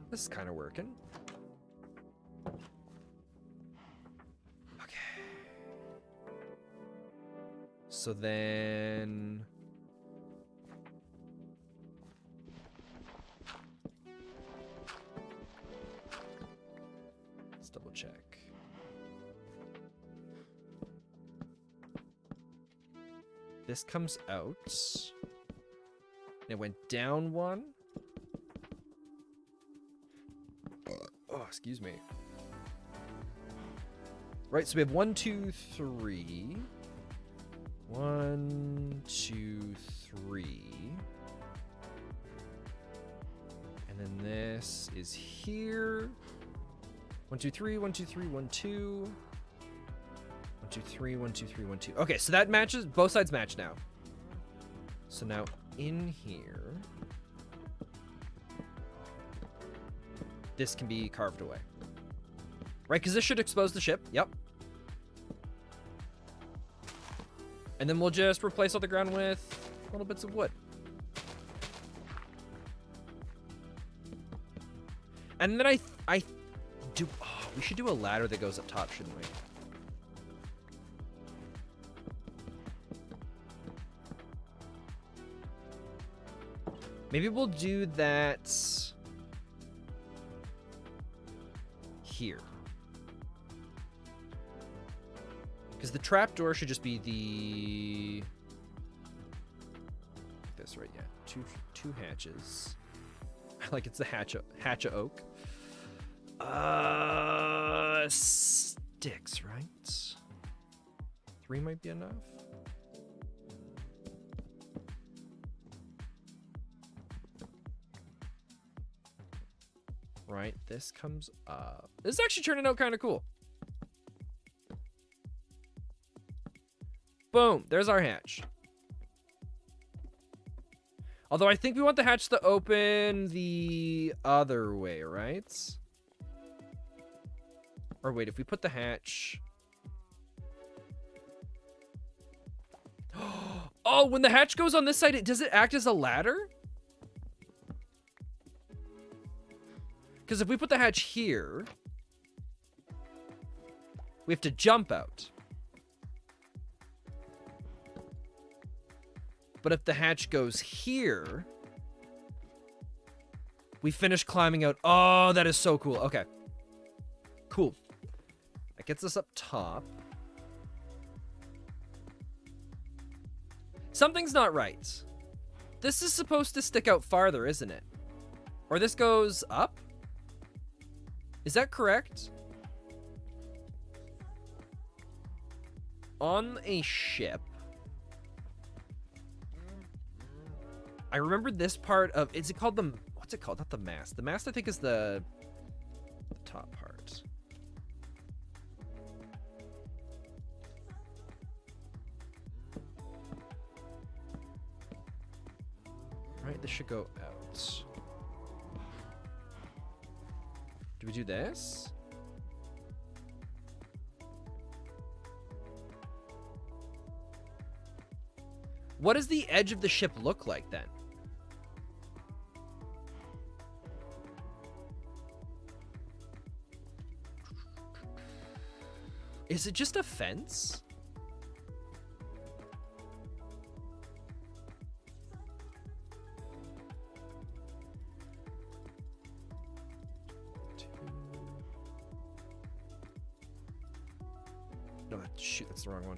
This is kind of working. Okay. So then... let's double check. This comes out. It went down one. Oh, excuse me. Right, so we have 1, 2, 3. 1, 2, 3. then this is here. 1, 2, 3, 1, 2, 3, 1, 2. 1, 2, 3, 1, 2, 3, 1, 2. Okay, so that matches. Both sides match now. So now in here, this can be carved away. Right, because this should expose the ship. Yep. And then we'll just replace all the ground with little bits of wood. And then I do... Oh, we should do a ladder that goes up top, shouldn't we? Maybe we'll do that here. Because the trapdoor should just be the... This, right? Yeah. Two hatches. Like it's the hatch of oak. Sticks, right? 3 might be enough. Right, this comes up. This is actually turning out kind of cool. Boom, there's our hatch. Although I think we want the hatch to open the other way, right? Or wait, if we put the hatch... Oh, when the hatch goes on this side, does it act as a ladder? Because if we put the hatch here, we have to jump out. But if the hatch goes here, we finish climbing out. Oh, that is so cool. Okay. Cool. That gets us up top. Something's not right. This is supposed to stick out farther, isn't it? Or this goes up? Is that correct? On a ship, I remember this part of, is it called the, what's it called? Not the mast. The mast, I think, is the top part. Right, this should go out. Do we do this? What does the edge of the ship look like then? Is it just a fence? No, shoot, that's the wrong one.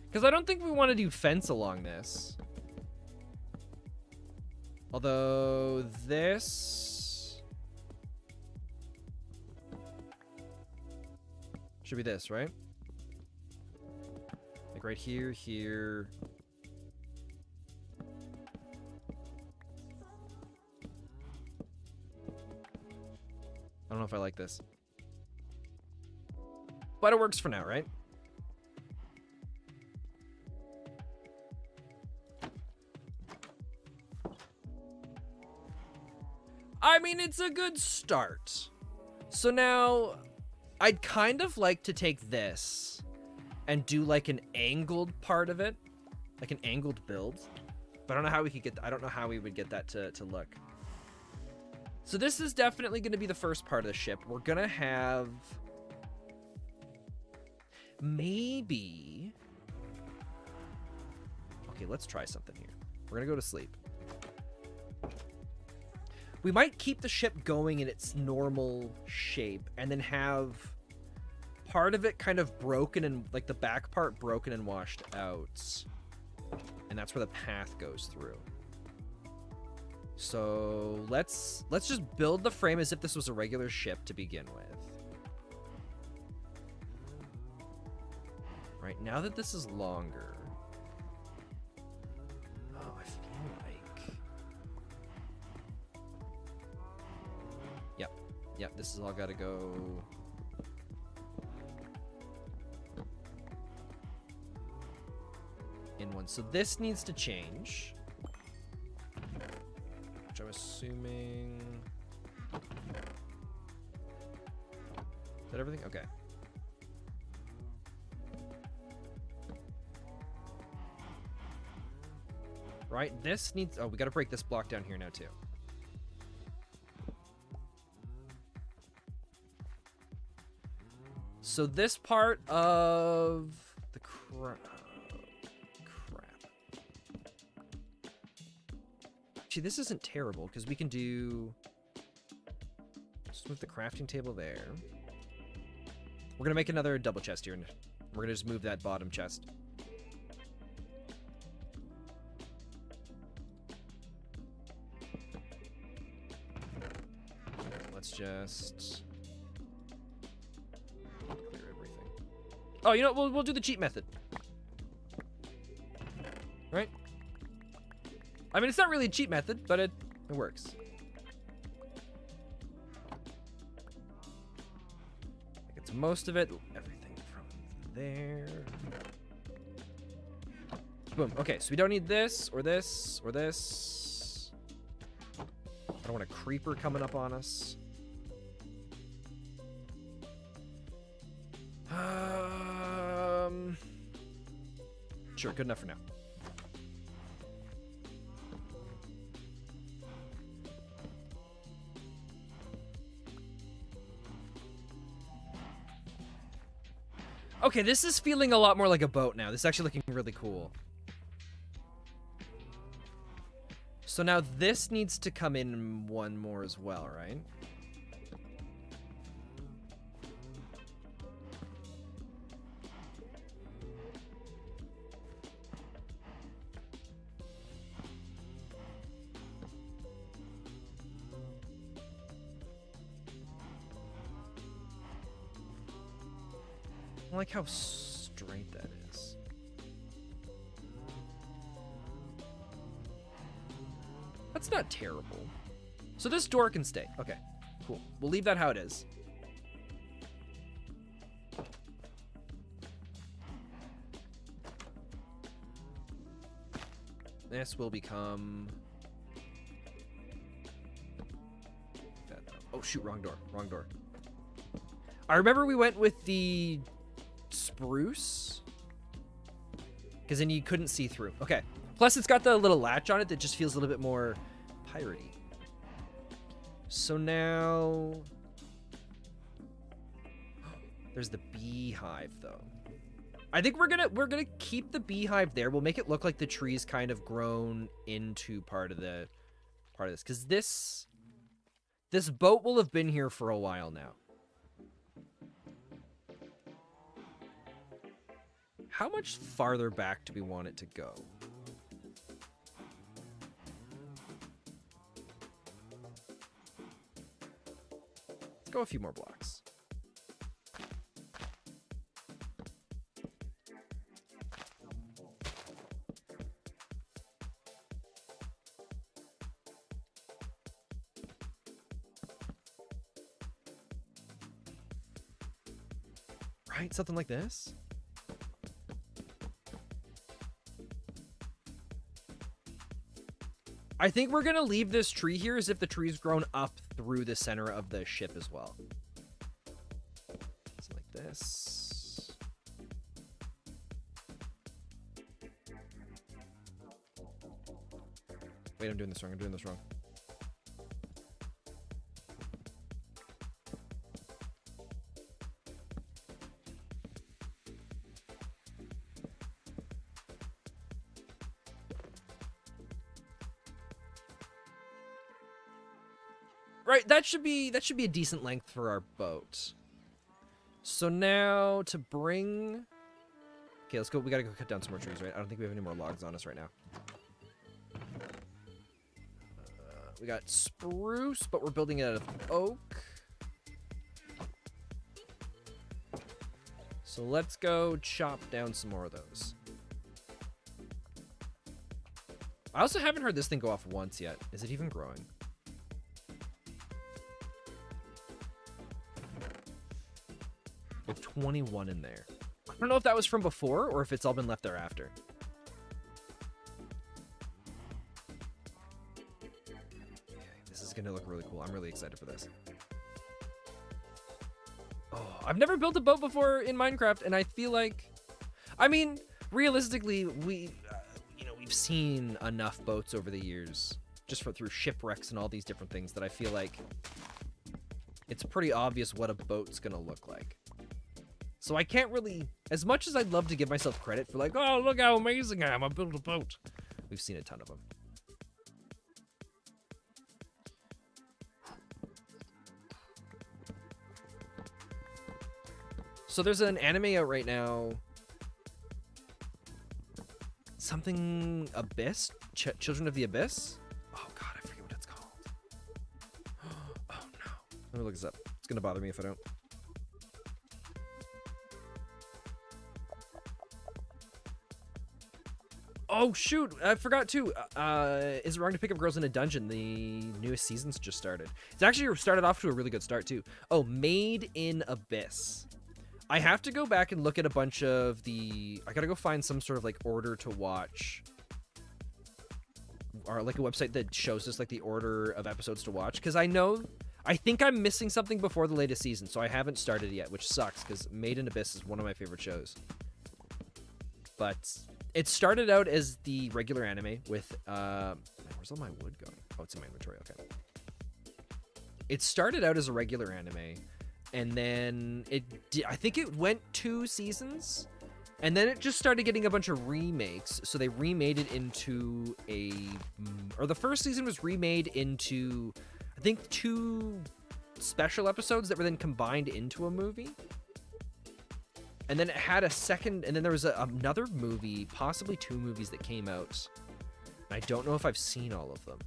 Because I don't think we want to do fence along this. Although this should be this, right? Like right here, here. I don't know if I like this. But it works for now, right? I mean, it's a good start. So now, I'd kind of like to take this and do like an angled part of it, like an angled build. But I don't know how we could get. I don't know how we would get that to look. So this is definitely going to be the first part of the ship. We're gonna have maybe. Okay, let's try something here. We're gonna go to sleep. We might keep the ship going in its normal shape and then have part of it kind of broken and like the back part broken and washed out. And that's where the path goes through. So let's just build the frame as if this was a regular ship to begin with. Right, now that this is longer. Oh, I feel like... Yep, this is all gotta go... in one. So this needs to change. Which I'm assuming... Is that everything? Okay. Right, this needs... Oh, we gotta break this block down here now, too. So this part of the crap. Actually, this isn't terrible, because we can do... Just move the crafting table there. We're gonna make another double chest here, and we're gonna just move that bottom chest. Let's just... clear everything. Oh, you know what? We'll do the cheat method. Right? I mean, it's not really a cheat method, but it works. It's most of it. Everything from there. Boom. Okay, so we don't need this, or this, or this. I don't want a creeper coming up on us. Sure, good enough for now. Okay, this is feeling a lot more like a boat now. This is actually looking really cool. So now this needs to come in one more as well, right? I like how straight that is. That's not terrible. So this door can stay. Okay, cool. We'll leave that how it is. This will become... Oh shoot, wrong door, wrong door. I remember we went with the spruce, because then you couldn't see through. Okay. Plus, it's got the little latch on it that just feels a little bit more piratey. So now... There's the beehive, though. I think we're gonna keep the beehive there. We'll make it look like the tree's kind of grown into part of this, because this boat will have been here for a while now. How much farther back do we want it to go? Let's go a few more blocks. Right? Something like this? I think we're going to leave this tree here as if the tree's grown up through the center of the ship as well. So like this. Wait, I'm doing this wrong. Right, that should be a decent length for our boat. So now to bring... Okay, let's go. We gotta go cut down some more trees, right? I don't think we have any more logs on us right now. We got spruce, but we're building it out of oak. So let's go chop down some more of those. I also haven't heard this thing go off once yet. Is it even growing? With 21 in there. I don't know if that was from before or if it's all been left there after. Okay, this is gonna look really cool. I'm really excited for this. Oh, I've never built a boat before in Minecraft, and I feel like, I mean, realistically, we've seen enough boats over the years, just through shipwrecks and all these different things, that I feel like it's pretty obvious what a boat's gonna look like. So I can't really, as much as I'd love to give myself credit for like, oh, look how amazing I am, I built a boat. We've seen a ton of them. So there's an anime out right now. Something Abyss? Children of the Abyss? Oh god, I forget what it's called. Oh no. Let me look this up. It's gonna bother me if I don't. Oh shoot, I forgot too. Is it wrong to pick up girls in a dungeon? The newest season's just started. It's actually started off to a really good start too. Oh, Made in Abyss. I have to go back and look at a bunch of the... I gotta go find some sort of like order to watch. Or like a website that shows us like the order of episodes to watch. Because I think I'm missing something before the latest season. So I haven't started yet, which sucks. Because Made in Abyss is one of my favorite shows. But it started out as the regular anime with... where's all my wood going? Oh, it's in my inventory. Okay. It started out as a regular anime. And then I think it went 2 seasons, and then it just started getting a bunch of remakes. So they remade it into or the first season was remade into, I think, 2 special episodes that were then combined into a movie. And then it had a second, and then there was another movie, possibly 2 movies that came out. I don't know if I've seen all of them.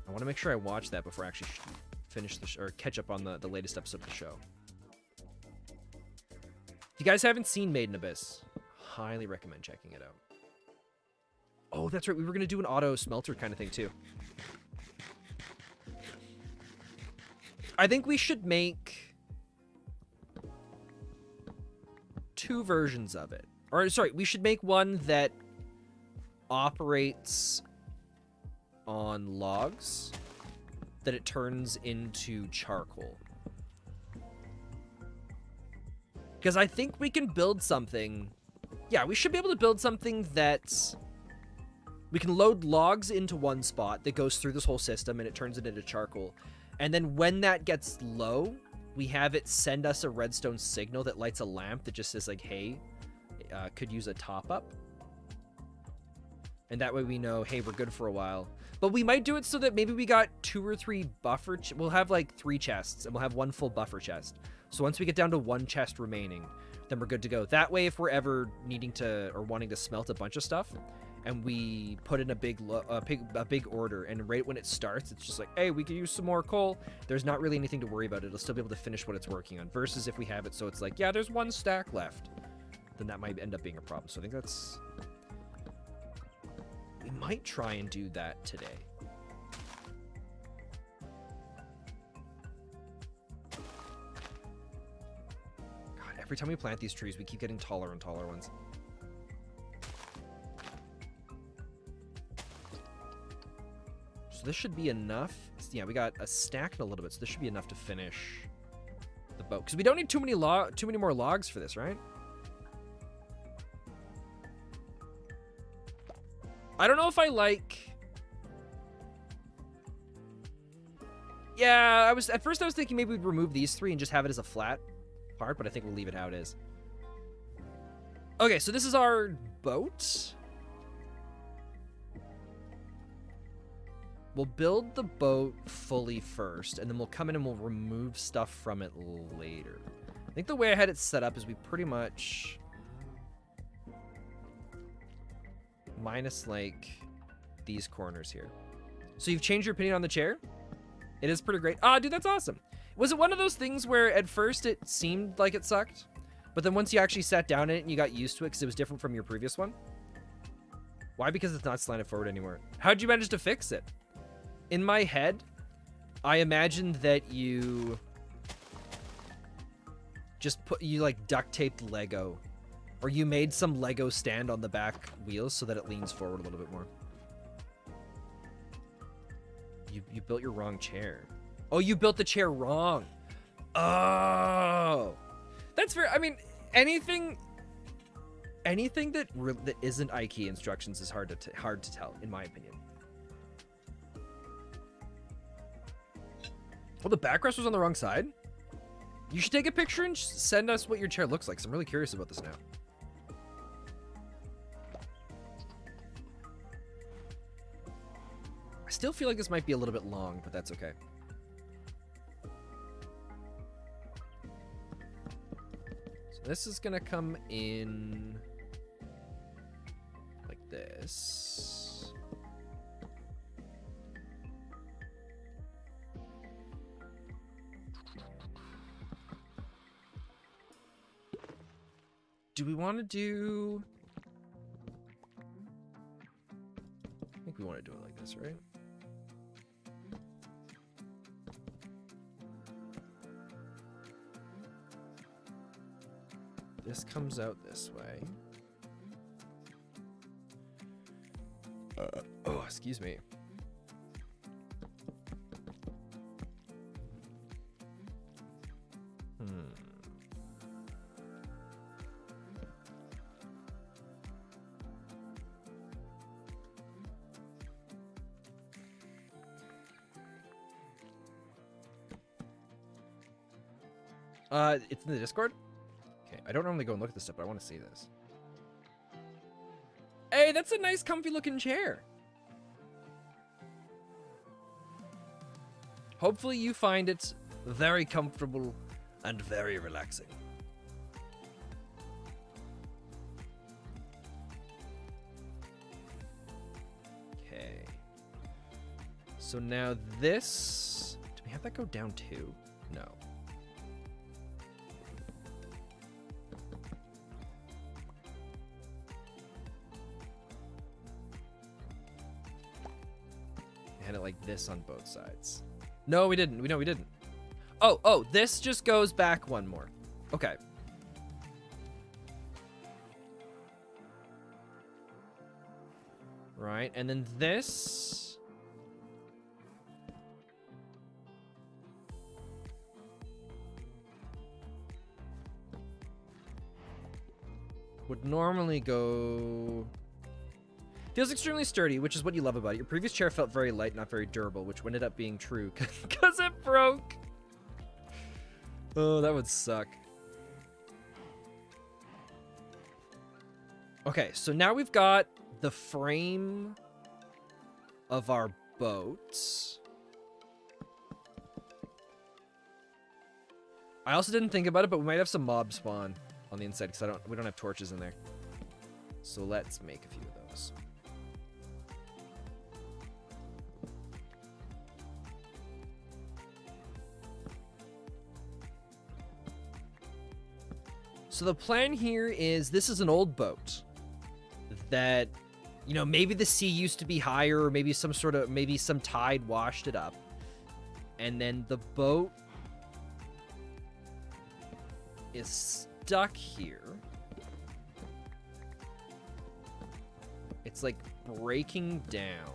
I want to make sure I watch that before I actually finish or catch up on the latest episode of the show. If you guys haven't seen Made in Abyss, highly recommend checking it out. Oh, that's right. We were going to do an auto smelter kind of thing too. I think we should make 2 versions of it. Or sorry, we should make one that operates on logs that it turns into charcoal. Because I think we can build something. Yeah, we should be able to build something that we can load logs into one spot that goes through this whole system and it turns it into charcoal. And then when that gets low, we have it send us a redstone signal that lights a lamp that just says like, hey, could use a top up. And that way we know, hey, we're good for a while. But we might do it so that maybe we got 2 or 3 buffer... we'll have like 3 chests, and we'll have 1 full buffer chest. So once we get down to 1 chest remaining, then we're good to go. That way, if we're ever needing to or wanting to smelt a bunch of stuff, and we put in a big order, and right when it starts, it's just like, hey, we could use some more coal. There's not really anything to worry about. It'll still be able to finish what it's working on. Versus if we have it so it's like, yeah, there's 1 stack left. Then that might end up being a problem. So I think that's... we might try and do that today. God, every time we plant these trees, we keep getting taller and taller ones. So this should be enough. Yeah, we got a stack and a little bit, so this should be enough to finish the boat. Because we don't need too many more logs for this, right? I don't know if I like... yeah, at first I was thinking maybe we'd remove these 3 and just have it as a flat part, but I think we'll leave it how it is. Okay, so this is our boat. We'll build the boat fully first, and then we'll come in and we'll remove stuff from it later. I think the way I had it set up is we pretty much... minus like these corners here. So you've changed your opinion on the chair? It is pretty great. Ah, dude, that's awesome. Was it one of those things where at first it seemed like it sucked, but then once you actually sat down in it and you got used to it because it was different from your previous one? Why? Because it's not slanted forward anymore. How'd you manage to fix it? In my head, I imagined that you just you like duct taped Lego, or you made some Lego stand on the back wheels so that it leans forward a little bit more. You built your wrong chair. Oh, you built the chair wrong. Oh, that's fair. I mean, anything that isn't IKEA instructions is hard to tell, in my opinion. Oh, the backrest was on the wrong side? You should take a picture and send us what your chair looks like, 'cause I'm really curious about this now. I still feel like this might be a little bit long, but that's okay. So this is gonna come in like this. Do we want to do... I think we want to do it like this, right? This comes out this way. Oh, excuse me. It's in the Discord? Okay, I don't normally go and look at this stuff, but I want to see this. Hey, that's a nice comfy looking chair. Hopefully you find it very comfortable and very relaxing. Okay. So now this... Do we have that go down too? No. Had it like this on both sides. No, we didn't. We didn't. Oh, this just goes back one more. Okay. Right, and then this... would normally go... Feels extremely sturdy, which is what you love about it. Your previous chair felt very light, not very durable, which ended up being true because it broke. Oh, that would suck. Okay, so now we've got the frame of our boat. I also didn't think about it, but we might have some mob spawn on the inside because we don't have torches in there. So let's make a few of those. So the plan here is this is an old boat that, you know, maybe the sea used to be higher, or maybe some tide washed it up. And then the boat is stuck here. It's like breaking down.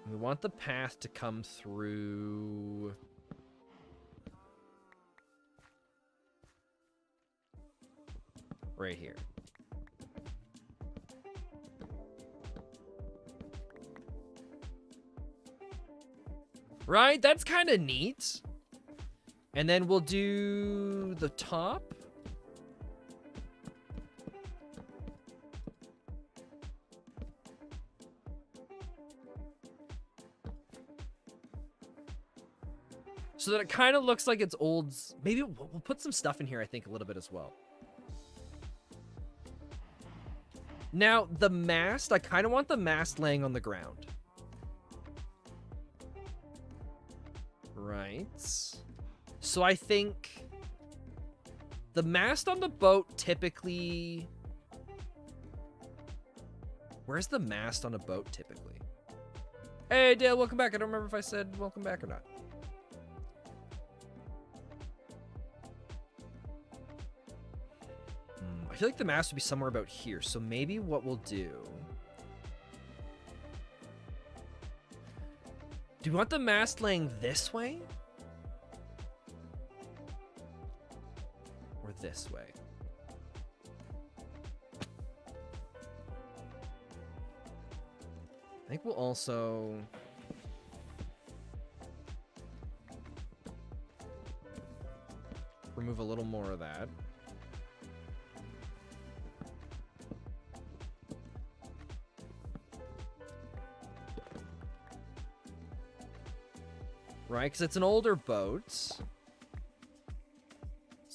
We want the path to come through... right here. Right? That's kind of neat. And then we'll do the top. So that it kind of looks like it's old. Maybe we'll put some stuff in here, I think, a little bit as well. Now, the mast, I kind of want the mast laying on the ground. Right. So I think the mast on the boat typically... Where's the mast on a boat typically? Hey, Dale, welcome back. I don't remember if I said welcome back or not. I feel like the mast would be somewhere about here. So maybe what we'll do... Do we want the mast laying this way? Or this way? I think we'll also... remove a little more of that. Right, because it's an older boat. It's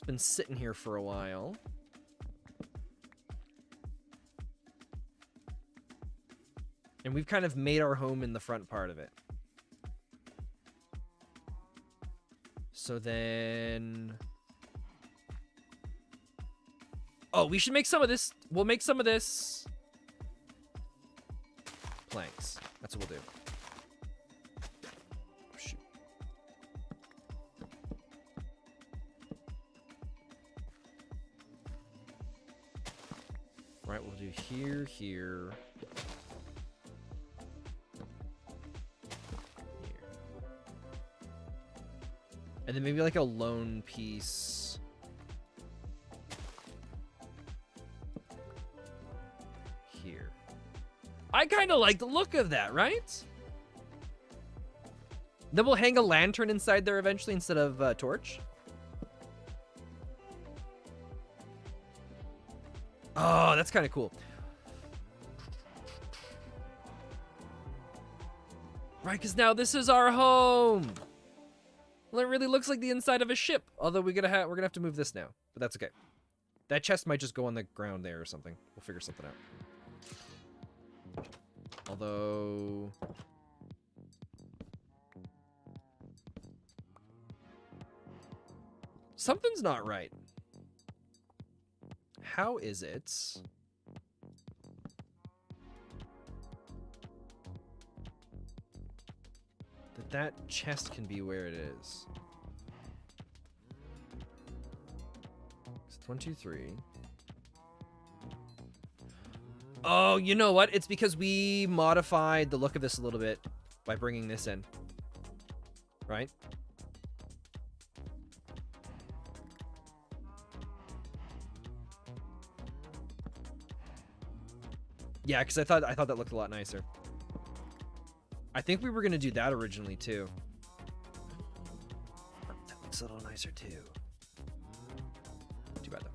been sitting here for a while. And we've kind of made our home in the front part of it. So then... Oh, we should make some of this... We'll make some of this... planks. That's what we'll do. Oh, shoot. Right, we'll do here, here... And then maybe like a lone piece. Here. I kind of like the look of that, right? Then we'll hang a lantern inside there eventually instead of a torch. Oh, that's kind of cool. Right, because now this is our home. Well, it really looks like the inside of a ship. Although we're gonna have to move this now, but that's okay. That chest might just go on the ground there or something. We'll figure something out. Although... something's not right. How is it... that chest can be where it is? It's 1, 2, 3. Oh, you know what? It's because we modified the look of this a little bit by bringing this in. Right? Yeah, because I thought that looked a lot nicer. I think we were going to do that originally, too. That looks a little nicer, too. Too bad, though.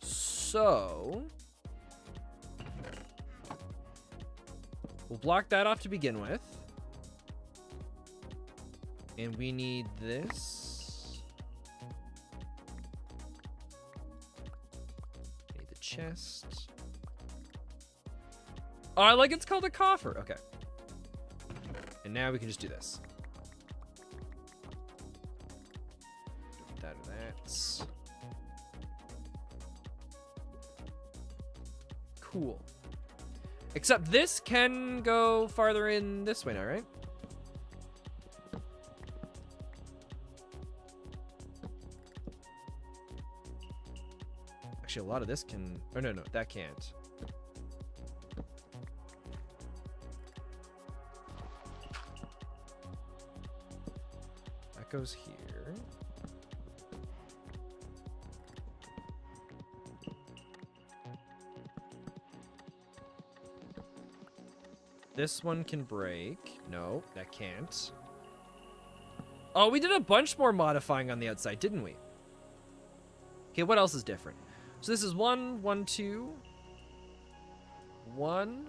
So... we'll block that off to begin with. And we need this. Chest. Oh, I like it's called a coffer. Okay. And now we can just do this. That's cool. Except this can go farther in this way now, right? Actually, a lot of this can... oh, no, that can't. That goes here. This one can break. No, that can't. Oh, we did a bunch more modifying on the outside, didn't we? Okay, what else is different? So this is 1, 1, 2. 1,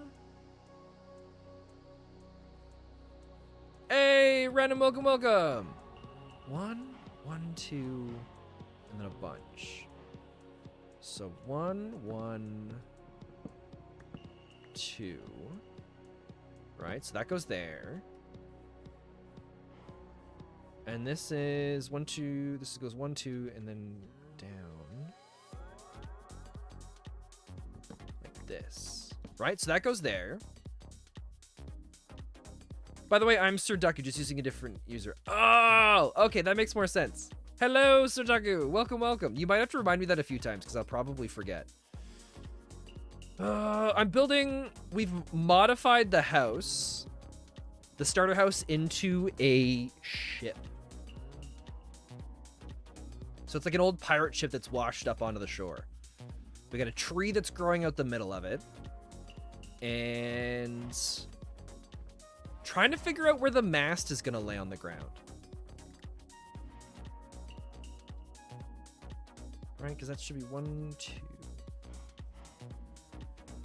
Hey, random welcome, welcome. 1, 1, 2, and then a bunch. So 1, 1, 2. Right, so that goes there. And this is 1, 2. This goes 1, 2, and then down. Like this. Right, so that goes there. By the way, I'm Sir Ducky, just using a different user. Oh, okay, that makes more sense. Hello, Sir Ducky. Welcome, welcome. You might have to remind me that a few times because I'll probably forget. I'm building... We've modified the house, the starter house, into a ship. So it's like an old pirate ship that's washed up onto the shore. We got a tree that's growing out the middle of it. And... trying to figure out where the mast is going to lay on the ground. Right, because that should be 1, 2.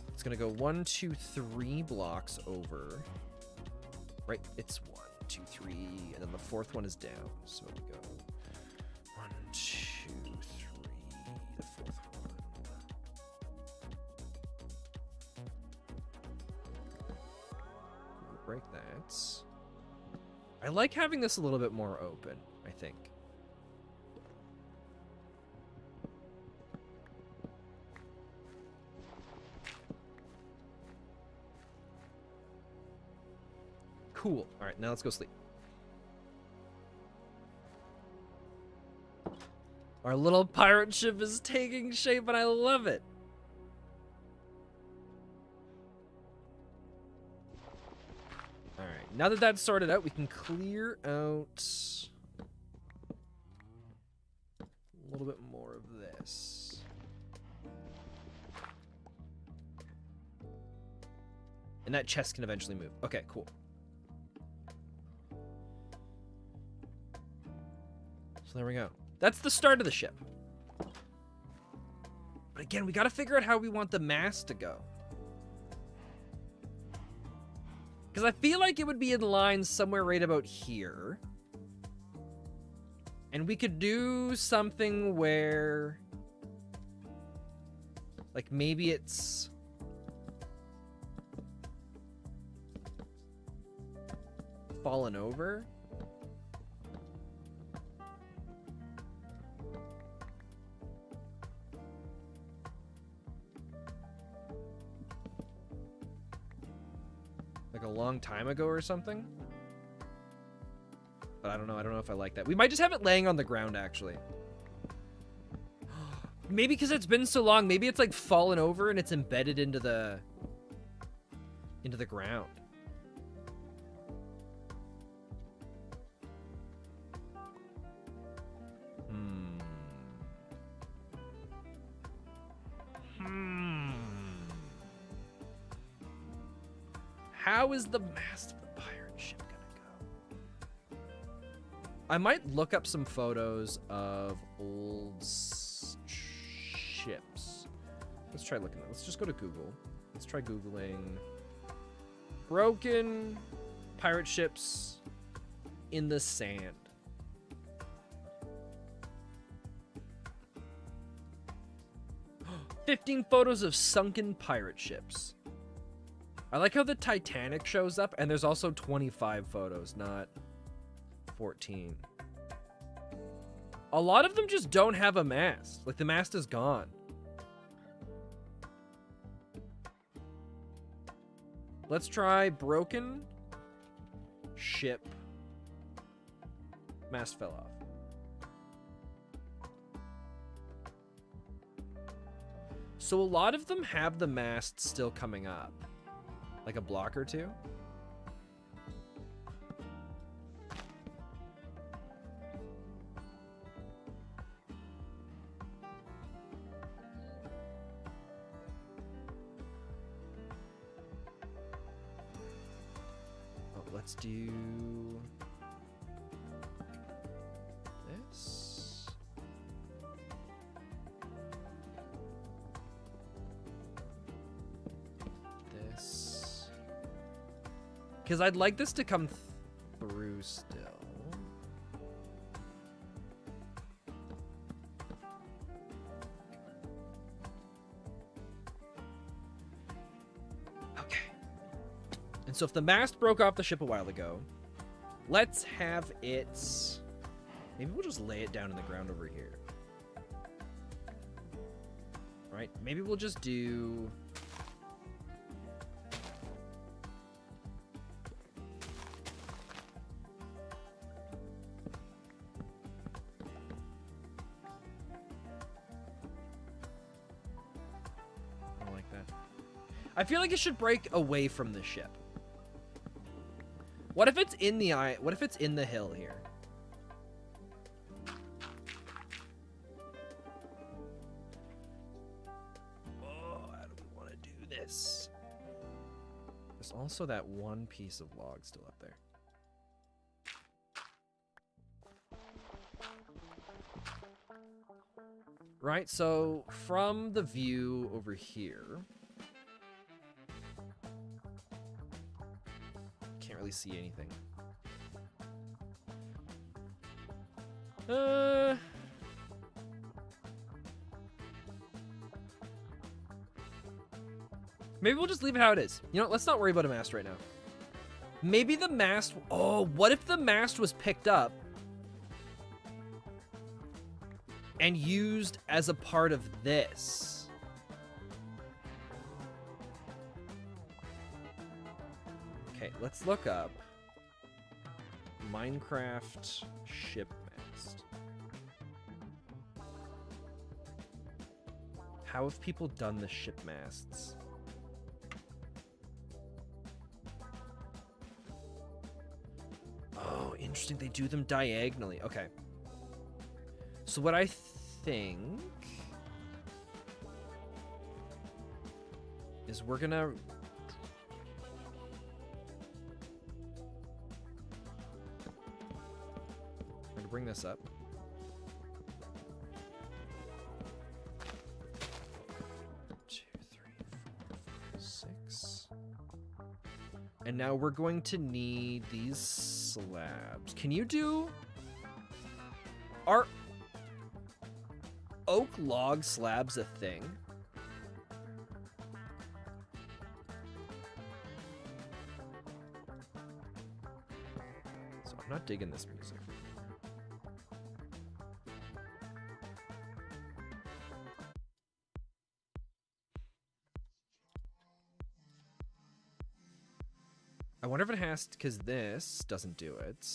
It's going to go 1, 2, 3 blocks over. Right, it's 1, 2, 3, and then the fourth one is down. So we go 1, 2, 3, the fourth one. We'll break that. I like having this a little bit more open, I think. Cool. All right, now let's go sleep. Our little pirate ship is taking shape, and I love it. All right, now that that's sorted out, we can clear out a little bit more of this. And that chest can eventually move. Okay, cool. So there we go. That's the start of the ship. But again, we got to figure out how we want the mast to go. Because I feel like it would be in line somewhere right about here. And we could do something where... like maybe it's... fallen over? Like a long time ago or something? But I don't know. I don't know if I like that. We might just have it laying on the ground, actually. Maybe because it's been so long, maybe it's like fallen over and it's embedded into the ground. How is the mast of the pirate ship gonna go? I might look up some photos of old ships. Let's try looking at it. Let's just go to Google. Let's try Googling broken pirate ships in the sand. "15 photos of sunken pirate ships." I like how the Titanic shows up, and there's also 25 photos, not 14. A lot of them just don't have a mast. Like, the mast is gone. Let's try broken ship. Mast fell off. So a lot of them have the mast still coming up. Like a block or two. Oh, let's do this. This. Because I'd like this to come through. And so if the mast broke off the ship a while ago, let's have it... Maybe we'll just lay it down in the ground over here. Right? Maybe we'll just do... I like that. I feel like it should break away from the ship. What if it's in the eye? What if it's in the hill here? Oh, how do we want to do this? There's also that one piece of log still up there. Right, so from the view over here, can't really see anything. Maybe we'll just leave it how it is. You know what, let's not worry about a mast right now. Maybe the mast, oh, what if the mast was picked up and used as a part of this? Okay, let's look up Minecraft ship mast. How have people done the ship masts? Oh, interesting. They do them diagonally. Okay. So what I think is we're gonna bring this up. Two, three, four, five, six. And now we're going to need these slabs. Can you do... Are oak log slabs a thing? So I'm not digging this music. I wonder if it has to, because this doesn't do it.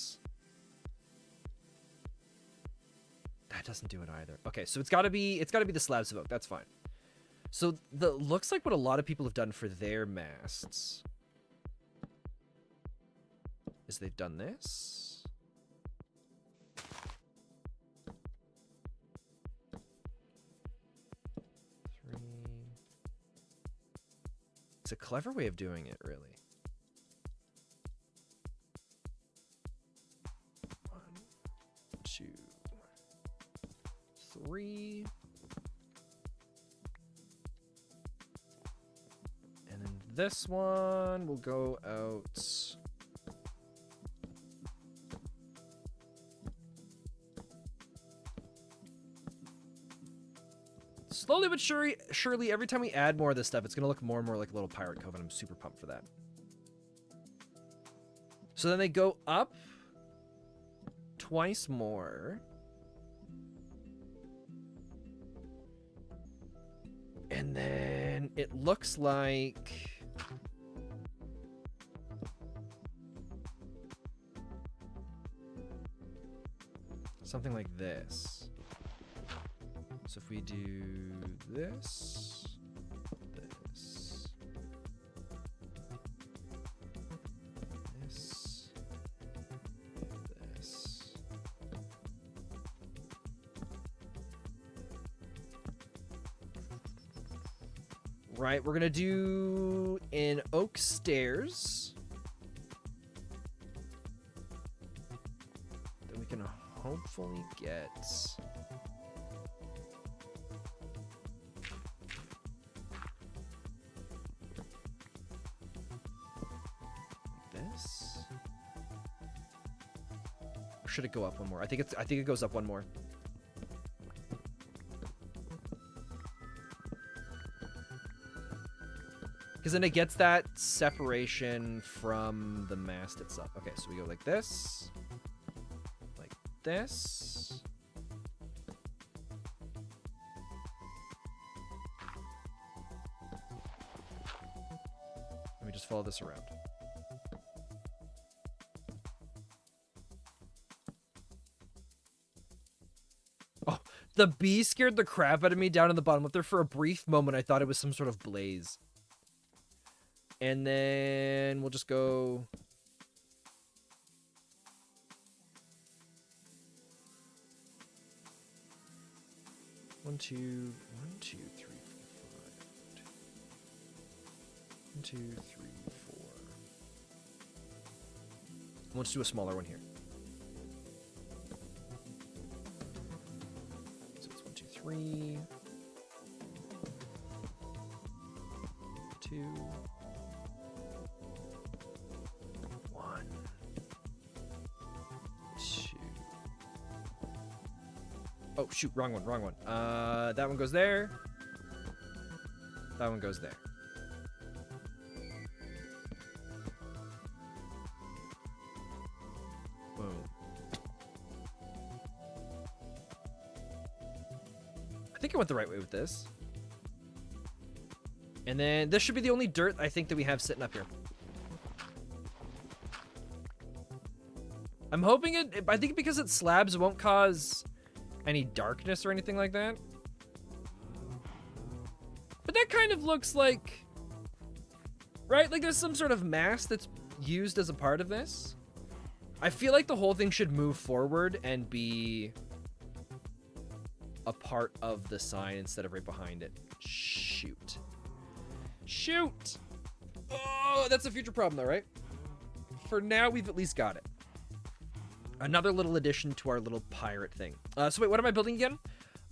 That doesn't do it either. Okay, so it's gotta be the slabs of oak. That's fine. So the looks like what a lot of people have done for their masts is they've done this. Three. It's a clever way of doing it, really. 1, 2, 3. And then this one will go out. Slowly but surely, every time we add more of this stuff, it's going to look more and more like a little pirate cove, and I'm super pumped for that. So then they go up twice more. And then it looks like... something like this. So if we do this, this, this, this. Right, we're gonna do an oak stairs that we can hopefully get. This. Or should it go up one more? I think it goes up one more. Because then it gets that separation from the mast itself. Okay, so we go like this. Like this. Let me just follow this around. Oh, the bee scared the crap out of me down in the bottom up there. For a brief moment, I thought it was some sort of blaze. And then we'll just go... One, two, 3, 4, 5. 1, 2, 3, 4. Let's do a smaller one here. So it's 1, 2, 3. 2. 1, 2. Oh, shoot, wrong one. That one goes there. That one goes there. Boom. I think I went the right way with this. And then this should be the only dirt I think that we have sitting up here. I'm hoping I think because it's slabs, it won't cause any darkness or anything like that. But that kind of looks like, right? Like there's some sort of mass that's used as a part of this. I feel like the whole thing should move forward and be a part of the sign instead of right behind it. Shoot. Shoot! Oh, that's a future problem though, right? For now, we've at least got it. Another little addition to our little pirate thing. So wait, what am I building again?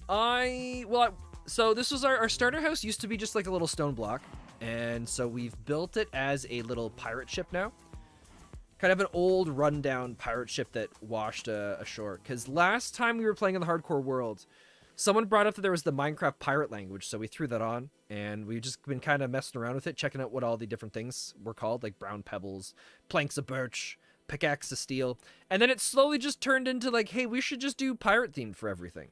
So this was our starter house used to be just like a little stone block. And so we've built it as a little pirate ship now. Kind of an old rundown pirate ship that washed ashore. Because last time we were playing in the hardcore world, someone brought up that there was the Minecraft pirate language. So we threw that on and we've just been kind of messing around with it, checking out what all the different things were called, like brown pebbles, planks of birch, pickaxe of steel. And then it slowly just turned into like, hey, we should just do pirate themed for everything.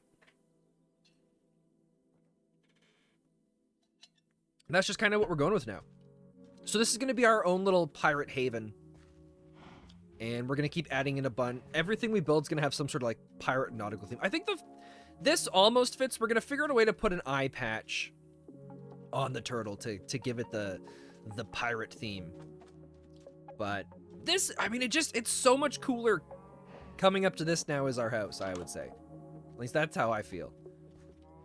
And that's just kind of what we're going with now. So this is going to be our own little pirate haven. And we're going to keep adding in a bunch. Everything we build is going to have some sort of like pirate nautical theme. I think this almost fits. We're going to figure out a way to put an eye patch on the turtle to give it the pirate theme. But this, I mean, it's so much cooler coming up to this now as our house, I would say. At least that's how I feel.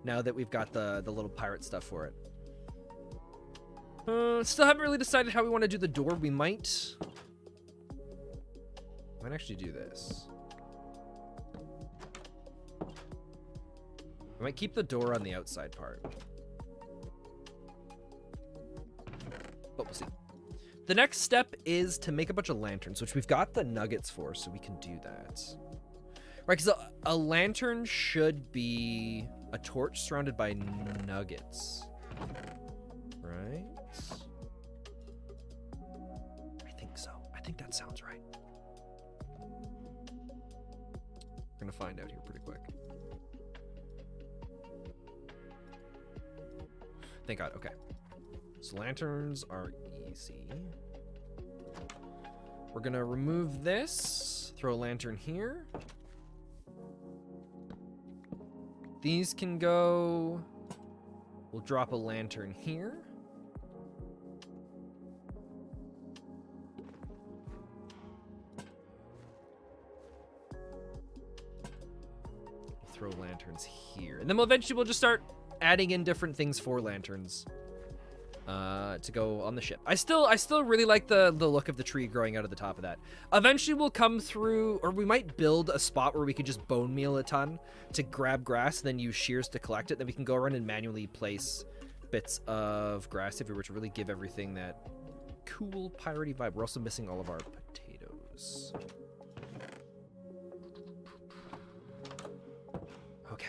Now that we've got the little pirate stuff for it. Still haven't really decided how we want to do the door. We might actually do this. I might keep the door on the outside part. But we'll see. The next step is to make a bunch of lanterns, which we've got the nuggets for, so we can do that. Right, because a lantern should be a torch surrounded by nuggets. Right? I think so. I think that sounds right. We're gonna find out here pretty quick. Thank God. Okay. So lanterns are easy. We're gonna remove this. Throw a lantern here. These can go. We'll drop a lantern here. Throw lanterns here. And then we'll just start adding in different things for lanterns to go on the ship. I still really like the look of the tree growing out of the top of that. Eventually we'll come through, or we might build a spot where we could just bone meal a ton to grab grass and then use shears to collect it. Then we can go around and manually place bits of grass if we were to really give everything that cool piratey vibe. We're also missing all of our potatoes. Okay,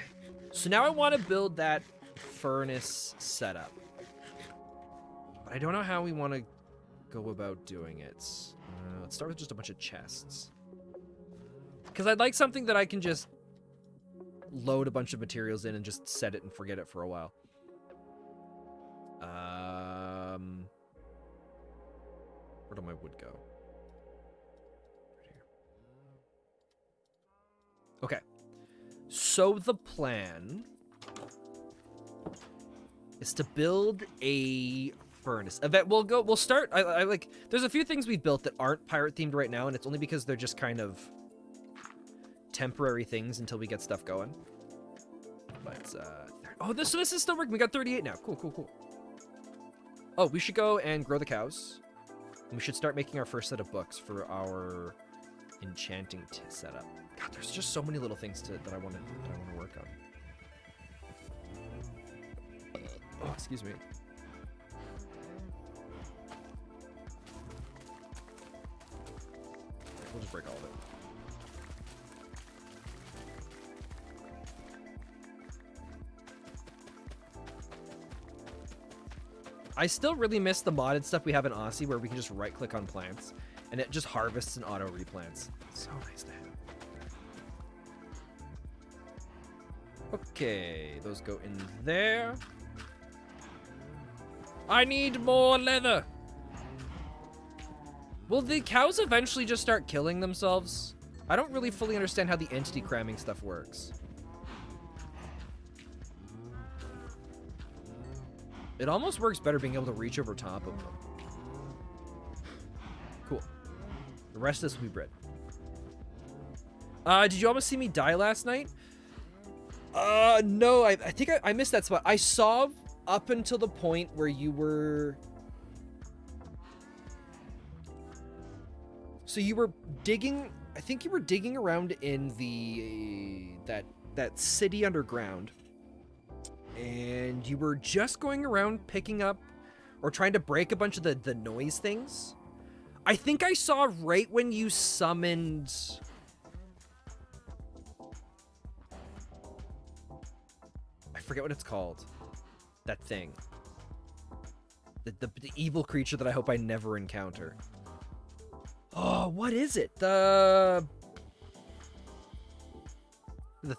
so now I want to build that furnace setup. But I don't know how we want to go about doing it. Let's start with just a bunch of chests. Because I'd like something that I can just load a bunch of materials in and just set it and forget it for a while. Where did my wood go? Right here. Okay. So the plan is to build a furnace. We'll start. I like. There's a few things we've built that aren't pirate themed right now, and it's only because they're just kind of temporary things until we get stuff going. But oh, this is still working. We got 38 now. Cool. Oh, we should go and grow the cows. And we should start making our first set of books for our enchanting setup. God, there's just so many little things that I want to work on. Oh, excuse me. We'll just break all of it. I still really miss the modded stuff we have in Aussie where we can just right-click on plants and it just harvests and auto-replants. It's so nice to have. Okay, those go in there. I need more leather. Will the cows eventually just start killing themselves? I don't really fully understand how the entity cramming stuff works. It almost works better being able to reach over top of them. Cool. The rest of this will be bread. Did you almost see me die last night? No, I think I missed that spot. I saw up until the point where you were... So you were digging... I think you were digging around in the... that city underground. And you were just going around picking up or trying to break a bunch of the noise things. I think I saw right when you summoned... I forget what it's called. That thing. The evil creature that I hope I never encounter. Oh, what is it? The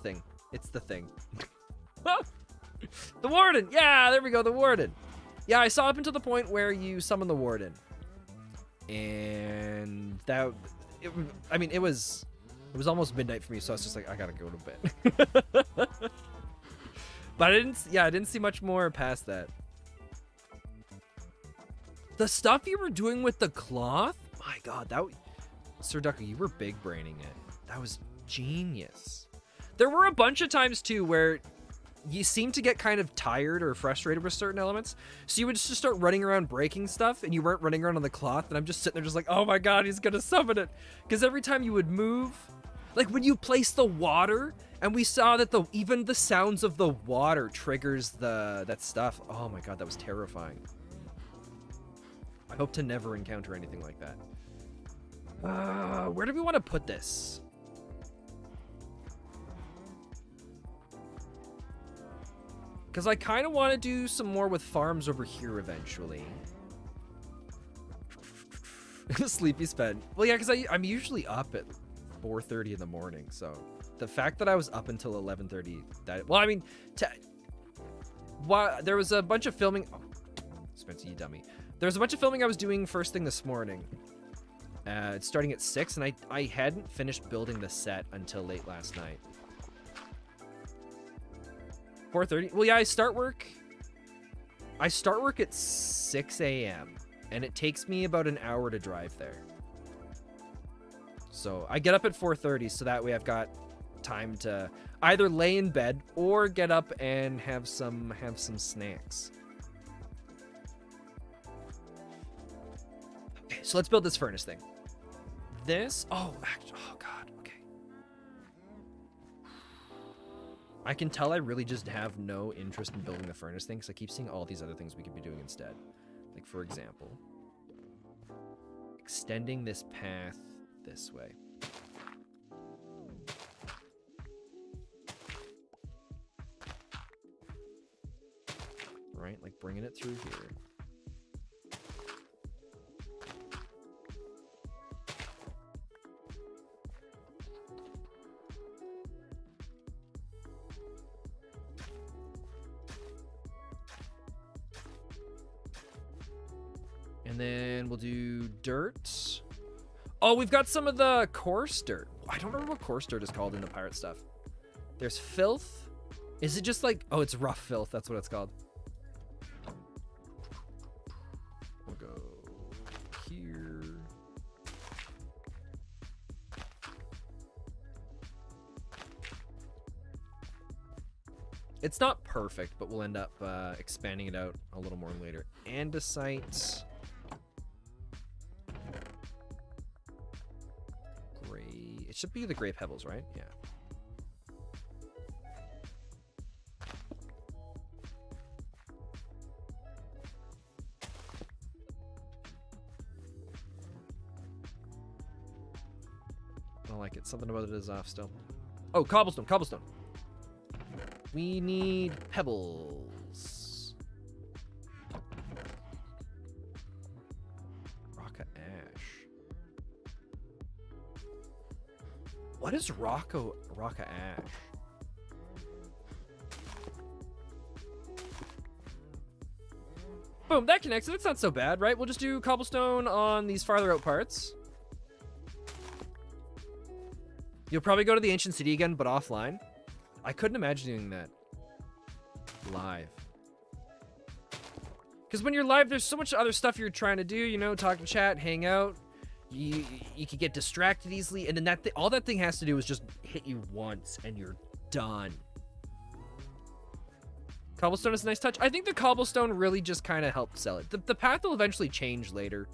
thing. It's the thing. The warden! Yeah, there we go, the warden. Yeah, I saw up until the point where you summoned the warden. And that... it was almost midnight for me, so I was just like, I gotta go to bed. But I didn't see much more past that. The stuff you were doing with the cloth? My god, Sir Ducker, you were big braining it. That was genius. There were a bunch of times too where you seemed to get kind of tired or frustrated with certain elements, so you would just start running around breaking stuff, and you weren't running around on the cloth, and I'm just sitting there just like, oh my god, he's gonna summon it. Because every time you would move, like when you place the water, and we saw that even the sounds of the water triggers that stuff. Oh my god, that was terrifying. I hope to never encounter anything like that. Where do we want to put this? Because I kind of want to do some more with farms over here eventually. Sleepy sped. Well, yeah, because I'm usually up at 4:30 in the morning, so the fact that I was up until 11:30, there was a bunch of filming. Oh, Spencer, you dummy. There was a bunch of filming I was doing first thing this morning. It's starting at 6, and I hadn't finished building the set until late last night. 4:30? Well, yeah, I start work at 6 a.m. and it takes me about an hour to drive there. So I get up at 4:30 so that way I've got time to either lay in bed or get up and have some snacks. Okay, so let's build this furnace thing. Oh god, okay. I can tell I really just have no interest in building the furnace thing because I keep seeing all these other things we could be doing instead. Like, for example, extending this path this way. Right? Like, bringing it through here. And then we'll do dirt. Oh, we've got some of the coarse dirt. I don't remember what coarse dirt is called in the pirate stuff. There's filth. Is it just like, oh, it's rough filth. That's what it's called. We'll go here. It's not perfect, but we'll end up expanding it out a little more later. Andesite. Gray. It should be the gray pebbles, right? Yeah. I don't like it. Something about it is off still. Oh, cobblestone, cobblestone. We need pebbles. Rocka ash. What is Rocka ash? Boom, that connects. That's not so bad, right? We'll just do cobblestone on these farther out parts. You'll probably go to the ancient city again, but offline. I couldn't imagine doing that live. Because when you're live, there's so much other stuff you're trying to do, you know, talk to chat, hang out. You could get distracted easily, and then all that thing has to do is just hit you once, and you're done. Cobblestone is a nice touch. I think the cobblestone really just kind of helped sell it. The path will eventually change later.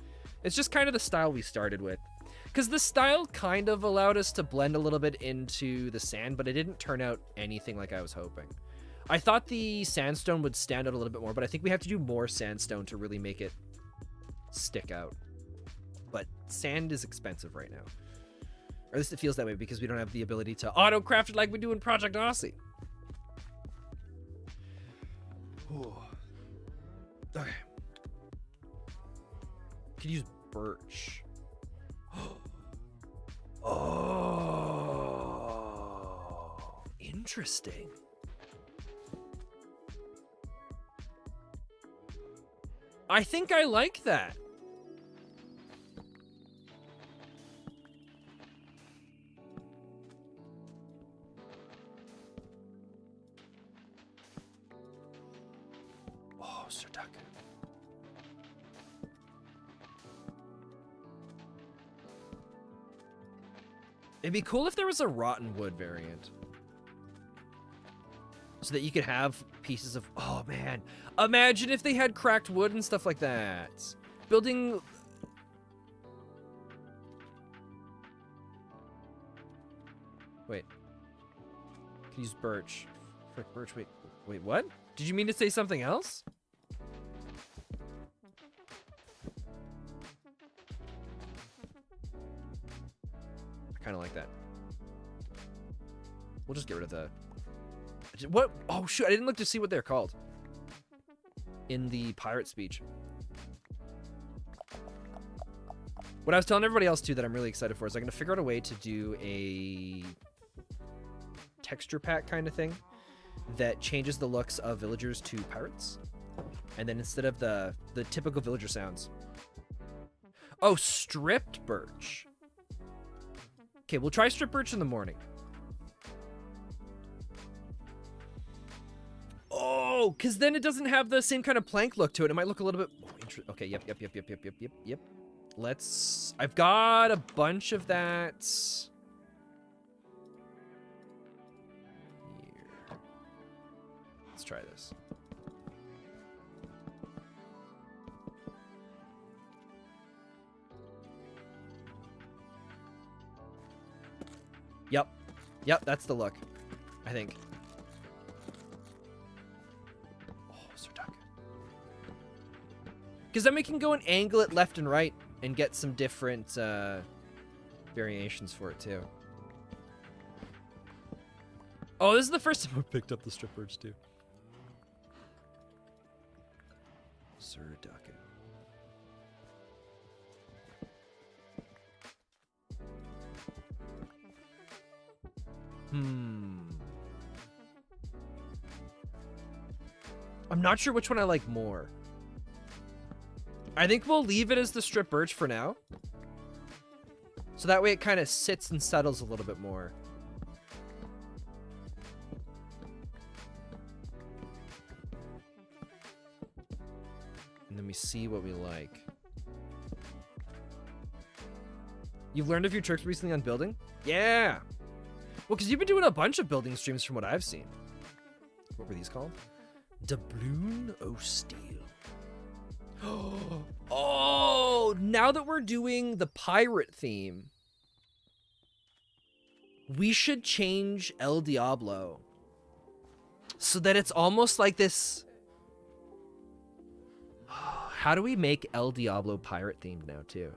It's just kind of the style we started with. Because the style kind of allowed us to blend a little bit into the sand, but it didn't turn out anything like I was hoping. I thought the sandstone would stand out a little bit more, but I think we have to do more sandstone to really make it stick out. But sand is expensive right now. Or at least it feels that way because we don't have the ability to auto-craft it like we do in Project Aussie. Ooh. Okay. Could use birch. Oh, interesting. I think I like that. Oh, Sir Duck. It'd be cool if there was a rotten wood variant. So that you could have pieces of... Oh, man. Imagine if they had cracked wood and stuff like that. Building... Wait. Can use birch. Frick, birch. Wait, what? Did you mean to say something else? I kind of like that. We'll just get rid of the... What? Oh, shoot. I didn't look to see what they're called in the pirate speech. What I was telling everybody else, too, that I'm really excited for is I'm going to figure out a way to do a texture pack kind of thing that changes the looks of villagers to pirates. And then instead of the typical villager sounds. Oh, stripped birch. Okay, we'll try strip birch in the morning. Oh, because then it doesn't have the same kind of plank look to it. It might look a little bit... Oh, okay, yep. Let's... I've got a bunch of that. Here. Let's try this. Yep, that's the look, I think. Oh, Sir Duck. Because then we can go and angle it left and right and get some different variations for it, too. Oh, this is the first time I picked up the strip birch, too. Sir Duck. I'm not sure which one I like more. I think we'll leave it as the strip birch for now. So that way it kind of sits and settles a little bit more. And then we see what we like. You've learned a few tricks recently on building? Yeah. Well, because you've been doing a bunch of building streams from what I've seen. What were these called? Doubloon o' Steel. Oh, now that we're doing the pirate theme, we should change El Diablo so that it's almost like this. How do we make El Diablo pirate themed now too?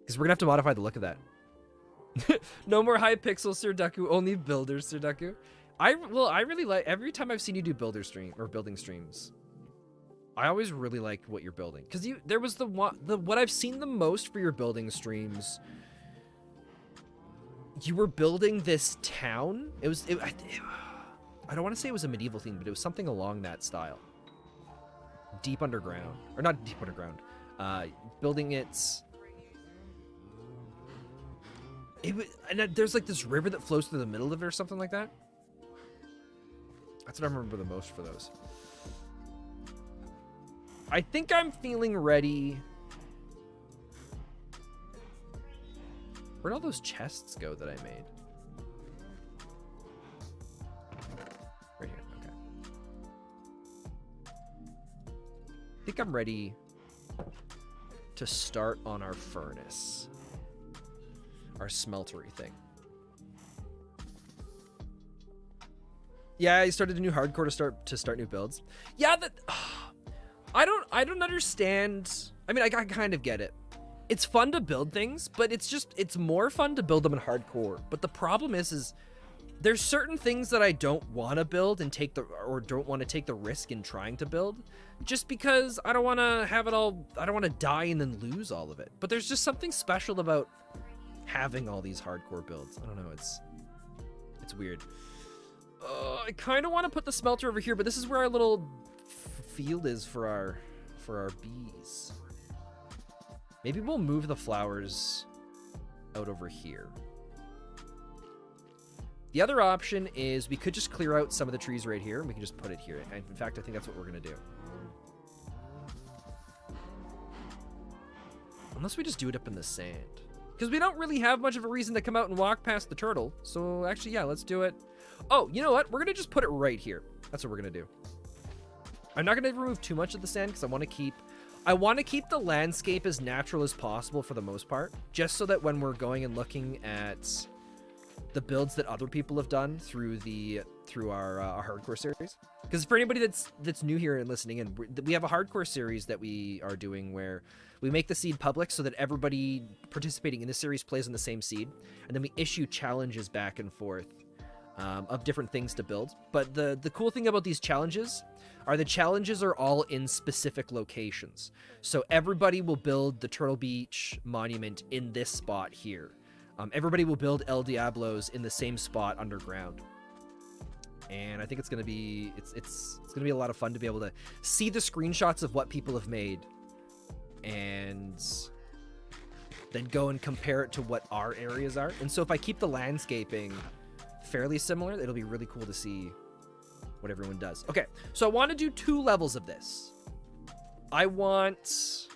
Because we're gonna have to modify the look of that. No more high pixel Sirdaku, only builder Sirdaku. I really like, every time I've seen you do builder stream or building streams, I always really like what you're building. Because there was what I've seen the most for your building streams. You were building this town. I don't want to say it was a medieval theme, but it was something along that style. Deep underground, or not deep underground. Building it. And there's like this river that flows through the middle of it or something like that. That's what I remember the most for those. I think I'm feeling ready. Where'd all those chests go that I made? Right here, okay. I think I'm ready to start on our furnace. Our smeltery thing. Yeah, I started a new hardcore to start new builds. Yeah, I don't understand. I mean, I kind of get it. It's fun to build things, but it's more fun to build them in hardcore. But the problem is there's certain things that I don't want to build and don't want to take the risk in trying to build, just because I don't want to have it all. I don't want to die and then lose all of it. But there's just something special about having all these hardcore builds. I don't know. It's weird. I kind of want to put the smelter over here, but this is where our little field is for our bees. Maybe we'll move the flowers out over here. The other option is we could just clear out some of the trees right here, and we can just put it here. And in fact, I think that's what we're gonna do. Unless we just do it up in the sand. Because we don't really have much of a reason to come out and walk past the turtle. So actually, yeah, let's do it. Oh, you know what? We're gonna just put it right here. That's what we're gonna do. I'm not gonna remove too much of the sand because I want to keep the landscape as natural as possible for the most part, just so that when we're going and looking at the builds that other people have done through our hardcore series. Because for anybody that's new here and listening in, we have a hardcore series that we are doing where we make the seed public so that everybody participating in the series plays on the same seed, and then we issue challenges back and forth of different things to build. But the cool thing about these challenges are the challenges are all in specific locations. So everybody will build the Turtle Beach monument in this spot here. Everybody will build El Diablos in the same spot underground. And I think it's gonna be a lot of fun to be able to see the screenshots of what people have made and then go and compare it to what our areas are. And so if I keep the landscaping fairly similar, it'll be really cool to see what everyone does. Okay, so I want to do 2 levels of this. I want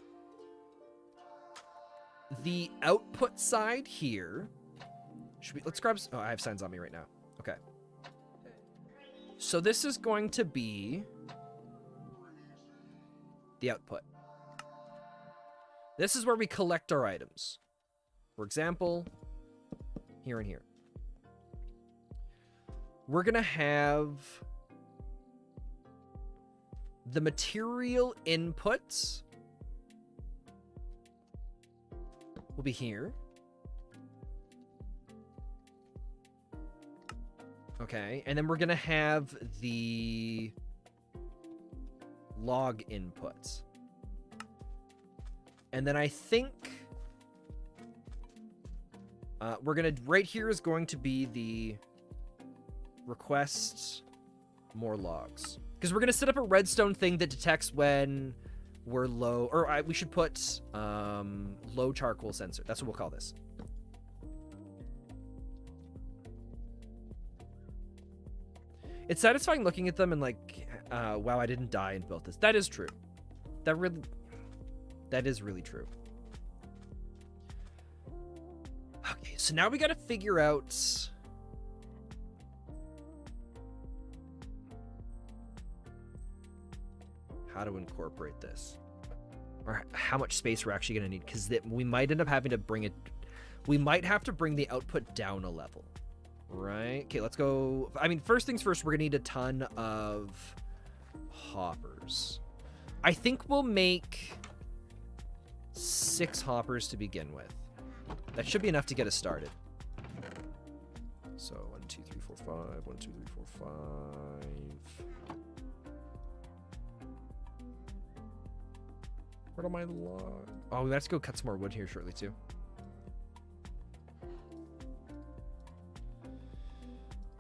the output side here. Let's grab, oh, I have signs on me right now. Okay. So this is going to be the output. This is where we collect our items. For example, here and here. We're gonna have the material inputs will be here. Okay, and then we're gonna have the log inputs. And then I think we're gonna, right here is going to be the request more logs. Because we're gonna set up a redstone thing that detects when we're low, or we should put low charcoal sensor. That's what we'll call this. It's satisfying looking at them and like, wow, I didn't die and built this. That is true. That is really true. Okay, so now we got to figure out how to incorporate this, or how much space we're actually going to need, because we might end up having to bring it. We might have to bring the output down a level, right? Okay, let's go. I mean, first things first, we're going to need a ton of hoppers. I think we'll make 6 hoppers to begin with. That should be enough to get us started. So 1, 2, 3, 4, 5. 1, 2, 3, 4, 5. Where do my log? Oh, we have to go cut some more wood here shortly too.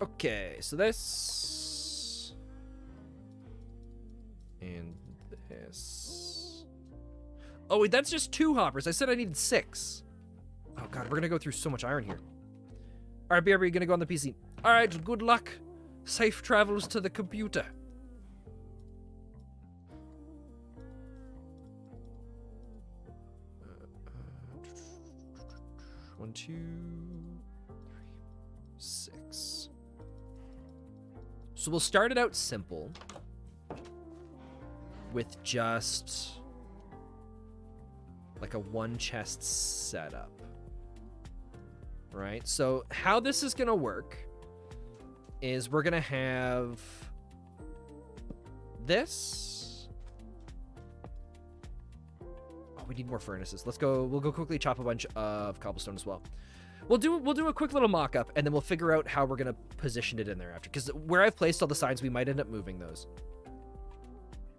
Okay, so this and this. Oh wait, that's just 2 hoppers. I said I needed 6. Oh god, we're gonna go through so much iron here. All right, BRB, gonna go on the PC. All right, good luck. Safe travels to the computer. One, 2, 3, 6. So we'll start it out simple with just like a 1 chest setup. Right? So how this is gonna work is we're gonna have this. Oh, we need more furnaces. Let's go. We'll go quickly chop a bunch of cobblestone as well. We'll do a quick little mock-up, and then we'll figure out how we're gonna position it in there after. Because where I've placed all the signs, we might end up moving those.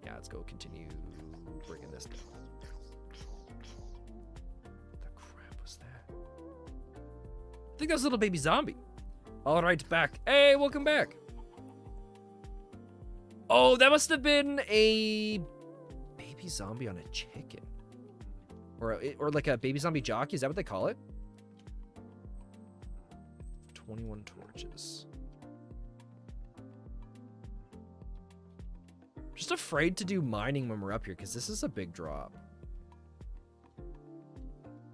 Yeah, let's go continue bringing this down. What the crap was that? I think that was a little baby zombie. All right, back. Hey, welcome back. Oh, that must have been a baby zombie on a chicken. Or like a baby zombie jockey. Is that what they call it? 21 torches. I'm just afraid to do mining when we're up here because this is a big drop.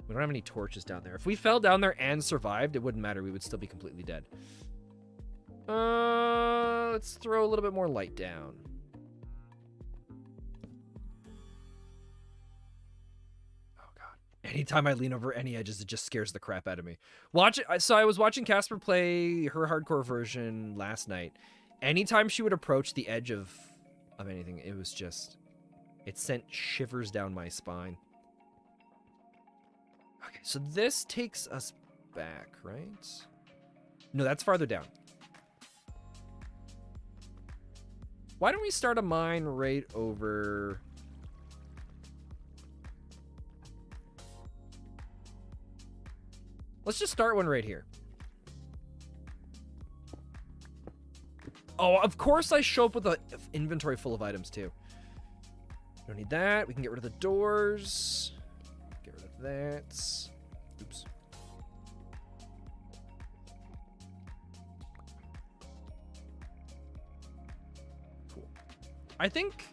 We don't have any torches down there. If we fell down there and survived, it wouldn't matter. We would still be completely dead. Let's throw a little bit more light down. Oh god. Anytime I lean over any edges, it just scares the crap out of me. So I was watching Casper play her hardcore version last night. Anytime she would approach the edge of anything, it was just, it sent shivers down my spine. Okay, so this takes us back, right? No, that's farther down. Why don't we start a mine right over... Let's just start one right here. Oh, of course I show up with an inventory full of items too. Don't need that. We can get rid of the doors. Get rid of that. Oops. Cool. I think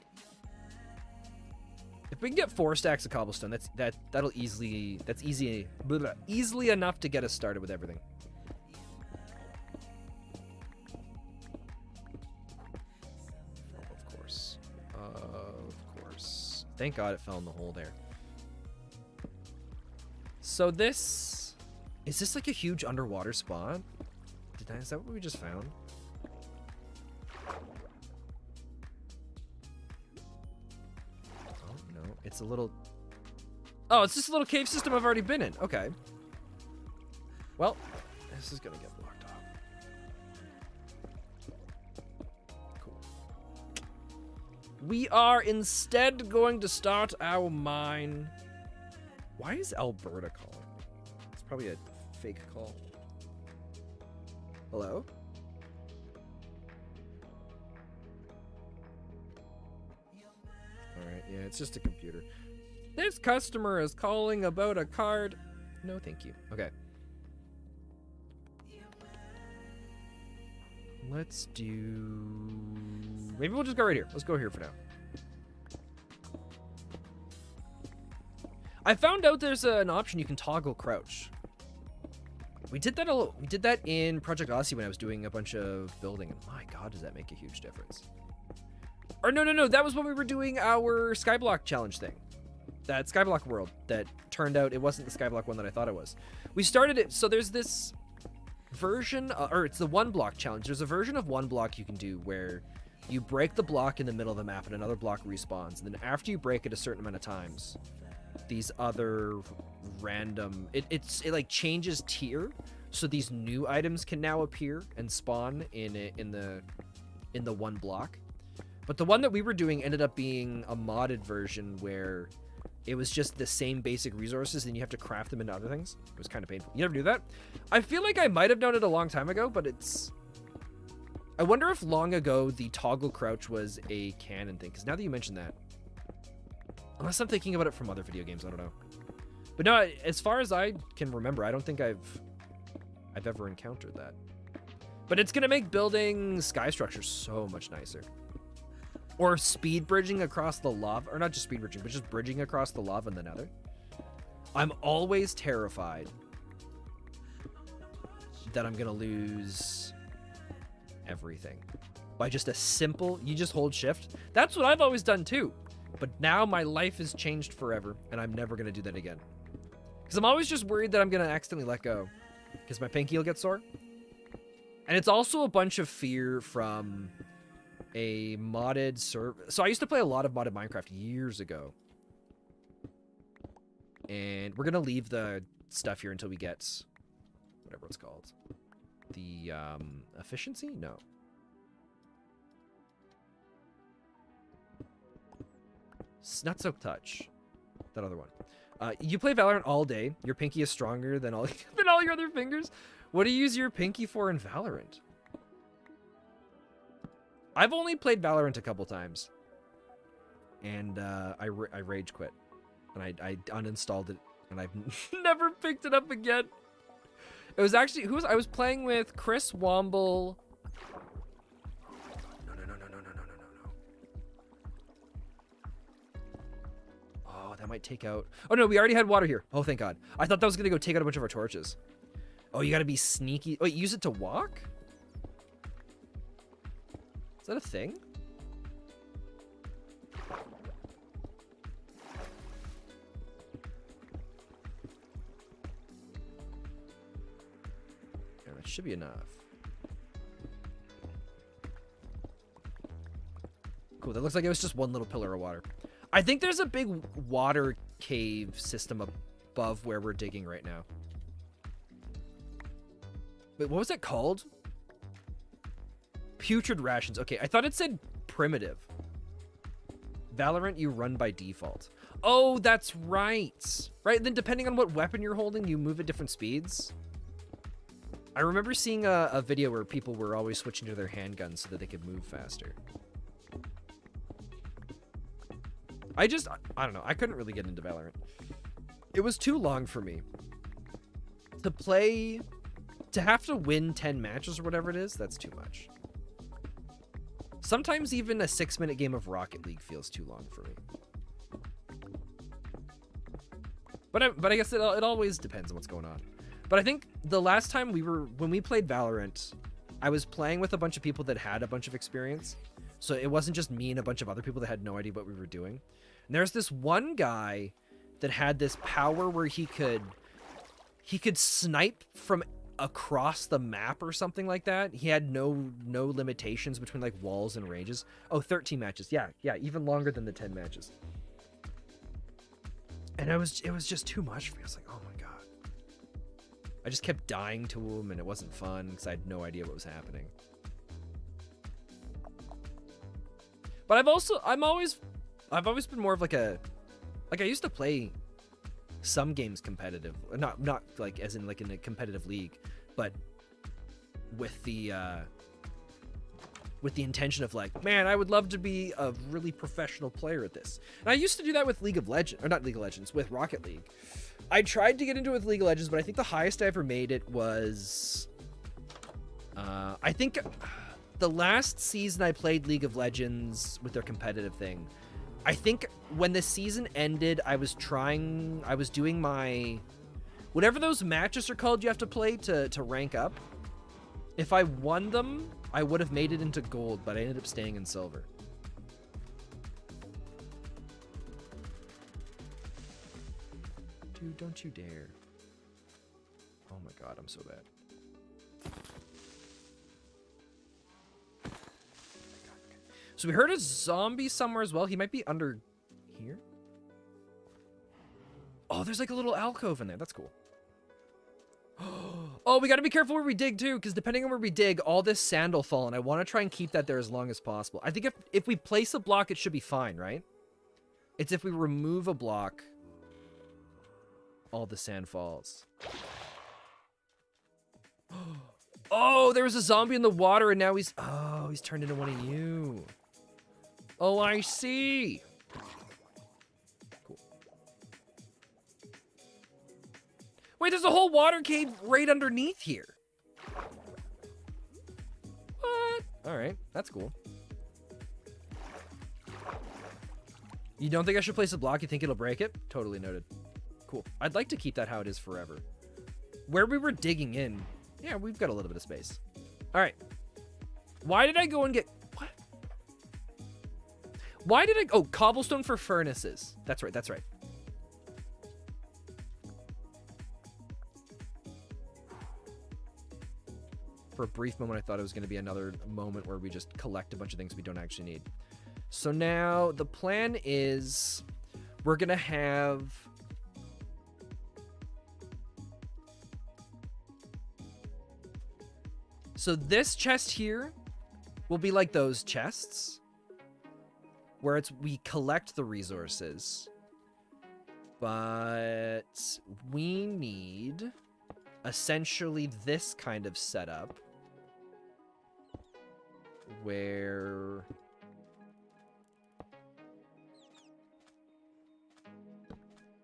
if we can get 4 stacks of cobblestone, that'll easily easily enough to get us started with everything. Of course. Thank God it fell in the hole there. So is this like a huge underwater spot? Is that what we just found? Oh, no. It's a little... Oh, it's just a little cave system I've already been in. Okay. Well, this is gonna get blocked off. Cool. We are instead going to start our mine. Why is Alberta calling? It's probably a fake call. Hello? Alright. Yeah, it's just a computer. This customer is calling about a card. No, thank you. Okay. Let's do... Maybe we'll just go right here. Let's go here for now. I found out there's an option you can toggle crouch. We did that in Project Odyssey when I was doing a bunch of building, and my god, does that make a huge difference. Or no, that was when we were doing our Skyblock challenge thing. That Skyblock world that turned out it wasn't the Skyblock one that I thought it was. We started it, so there's this version, or it's the one block challenge. There's a version of one block you can do where you break the block in the middle of the map and another block respawns, and then after you break it a certain amount of times, these other random it like changes tier, so these new items can now appear and spawn in the one block. But the one that we were doing ended up being a modded version where it was just the same basic resources and you have to craft them into other things. It was kind of painful. You never do that? I feel like I might have done it a long time ago, but I wonder if long ago the toggle crouch was a canon thing, because now that you mention that, unless I'm thinking about it from other video games, I don't know. But no, as far as I can remember, I don't think I've ever encountered that. But it's gonna make building sky structures so much nicer. Or speed bridging across the lava, or not just speed bridging, but just bridging across the lava in the nether. I'm always terrified that I'm gonna lose everything by just a simple, you just hold shift. That's what I've always done too. But now my life has changed forever, and I'm never gonna do that again. Because I'm always just worried that I'm gonna accidentally let go, because my pinky will get sore. And it's also a bunch of fear from a modded server. So I used to play a lot of modded Minecraft years ago. And we're gonna leave the stuff here until we get whatever it's called. The efficiency? No. Snutsoak Touch. That other one. You play Valorant all day. Your pinky is stronger than all your other fingers. What do you use your pinky for in Valorant? I've only played Valorant a couple times. And I rage quit. And I uninstalled it. And I've never picked it up again. It was actually... I was playing with Chris Womble... That might take out... Oh, no, we already had water here. Oh, thank God. I thought that was going to go take out a bunch of our torches. Oh, you got to be sneaky. Wait, use it to walk? Is that a thing? Yeah, that should be enough. Cool, that looks like it was just one little pillar of water. I think there's a big water cave system above where we're digging right now. Wait, what was it called? Putrid rations. Okay, I thought it said primitive. Valorant, you run by default. Oh, that's right. Right, then depending on what weapon you're holding, you move at different speeds. I remember seeing a video where people were always switching to their handguns so that they could move faster. I don't know. I couldn't really get into Valorant. It was too long for me. To have to win 10 matches or whatever it is, that's too much. Sometimes even a 6-minute game of Rocket League feels too long for me. But I guess it always depends on what's going on. But I think the last time when we played Valorant, I was playing with a bunch of people that had a bunch of experience. So it wasn't just me and a bunch of other people that had no idea what we were doing. And there's this one guy that had this power where he could snipe from across the map or something like that. He had no limitations between like walls and ranges. Oh, 13 matches. Yeah, even longer than the 10 matches. And it was just too much for me. I was like, oh my god. I just kept dying to him and it wasn't fun because I had no idea what was happening. But I've always been more of like I used to play some games competitive, not like as in like in a competitive league, but with the with the intention of like, man, I would love to be a really professional player at this. And I used to do that with League of Legends, or not League of Legends, with Rocket League. I tried to get into it with League of Legends, but I think the highest I ever made it was, I think the last season I played League of Legends with their competitive thing, I think when the season ended, I was doing my, whatever those matches are called you have to play to rank up. If I won them, I would have made it into gold, but I ended up staying in silver. Dude, don't you dare. Oh my god, I'm so bad. So we heard a zombie somewhere as well. He might be under here. Oh, there's like a little alcove in there. That's cool. Oh, we got to be careful where we dig too, because depending on where we dig, all this sand will fall, and I want to try and keep that there as long as possible. I think if we place a block, it should be fine, right? It's if we remove a block, all the sand falls. Oh, there was a zombie in the water, and now he's turned into one of you. Oh, I see. Cool. Wait, there's a whole water cave right underneath here. What? All right, that's cool. You don't think I should place a block? You think it'll break it? Totally noted. Cool. I'd like to keep that how it is forever. Where we were digging in, yeah, we've got a little bit of space. All right. Why did I go and get... What? Why did I... Oh, cobblestone for furnaces. That's right, that's right. For a brief moment, I thought it was going to be another moment where we just collect a bunch of things we don't actually need. So now the plan is we're going to have... So this chest here will be like those chests where we collect the resources, but we need essentially this kind of setup where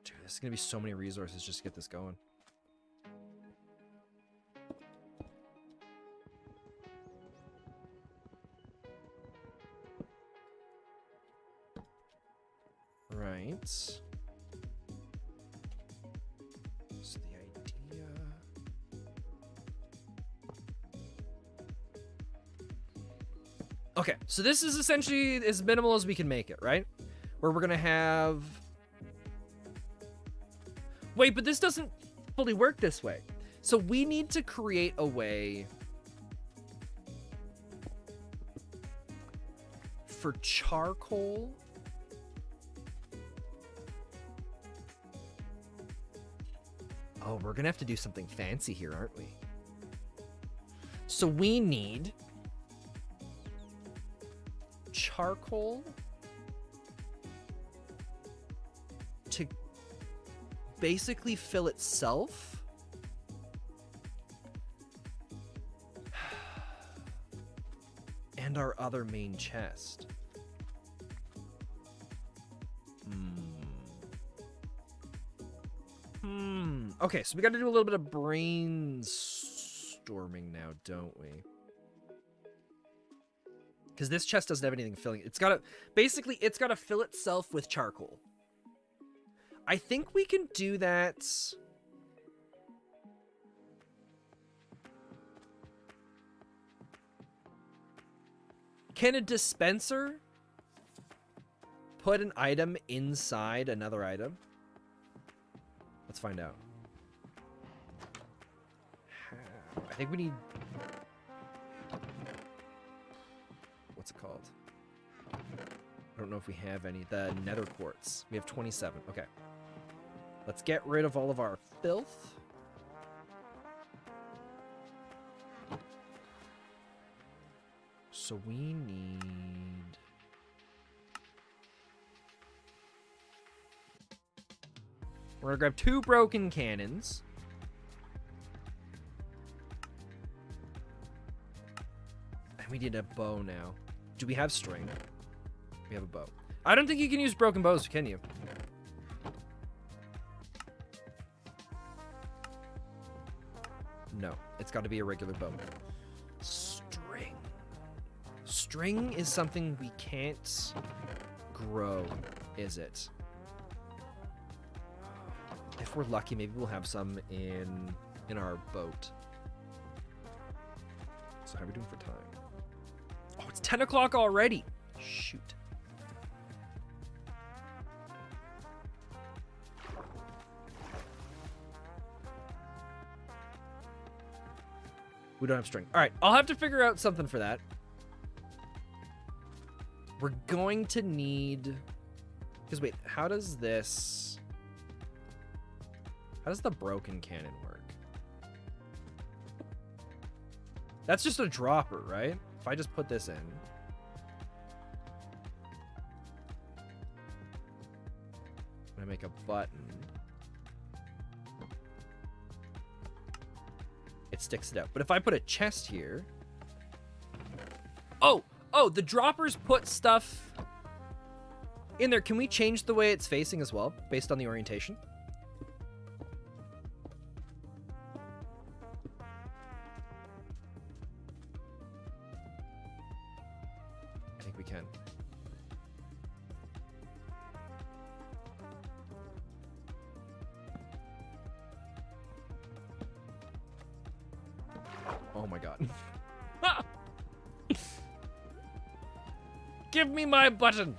dude, this is gonna be so many resources just to get this going. Right. So the idea... Okay, so this is essentially as minimal as we can make it, right? Where we're gonna have... Wait, but this doesn't fully work this way. So we need to create a way for charcoal... Oh, we're gonna have to do something fancy here, aren't we? So we need charcoal to basically fill itself. And our other main chest. Okay, so we got to do a little bit of brainstorming now, don't we? Because this chest doesn't have anything filling it. It's got to... Basically, it's got to fill itself with charcoal. I think we can do that... Can a dispenser put an item inside another item? Let's find out. I think we need... What's it called? I don't know if we have any. The nether quartz. We have 27. Okay. Let's get rid of all of our filth. So we need... We're gonna grab 2 broken cannons. And We need a bow now. Do we have string? We have a bow. I don't think you can use broken bows, can you? No, it's got to be a regular bow. String. String is something we can't grow, is it? If we're lucky, maybe we'll have some in our boat. So how are we doing for time? Oh, it's 10 o'clock already. Shoot. We don't have string. All right, I'll have to figure out something for that. We're going to need... Because wait, how does this... How does the broken cannon work? That's just a dropper, right? If I just put this in. I'm gonna make a button. It sticks it out. But if I put a chest here... Oh! Oh, the droppers put stuff in there. Can we change the way it's facing as well, based on the orientation? I think we can. Oh my god. Give me my button.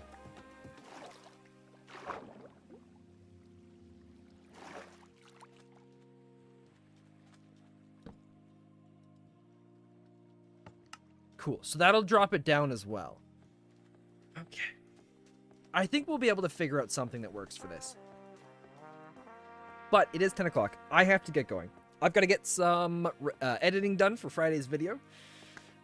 Cool. So that'll drop it down as well. Okay. I think we'll be able to figure out something that works for this. But it is 10 o'clock. I have to get going. I've got to get some editing done for Friday's video.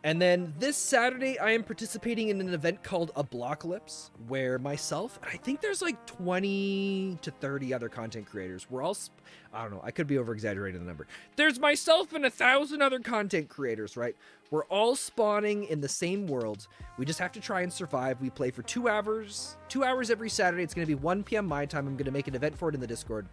And then this Saturday, I am participating in an event called a Blockalypse, where myself, and I think there's like 20 to 30 other content creators. We're all, I don't know, I could be over-exaggerating the number. There's myself and 1,000 other content creators, right? We're all spawning in the same world. We just have to try and survive. We play for 2 hours. 2 hours every Saturday. It's going to be 1 p.m. my time. I'm going to make an event for it in the Discord.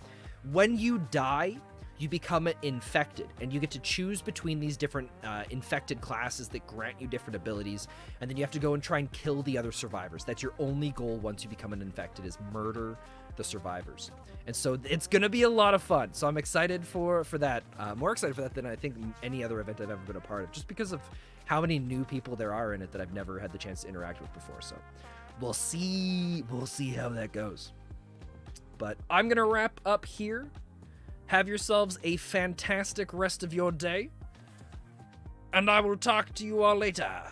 When you die, you become infected, and you get to choose between these different infected classes that grant you different abilities, and then you have to go and try and kill the other survivors. That's your only goal once you become an infected, is murder the survivors. And so it's gonna be a lot of fun. So I'm excited for that. More excited for that than I think any other event I've ever been a part of, just because of how many new people there are in it that I've never had the chance to interact with before. So we'll see how that goes. But I'm gonna wrap up here. Have yourselves a fantastic rest of your day, and I will talk to you all later.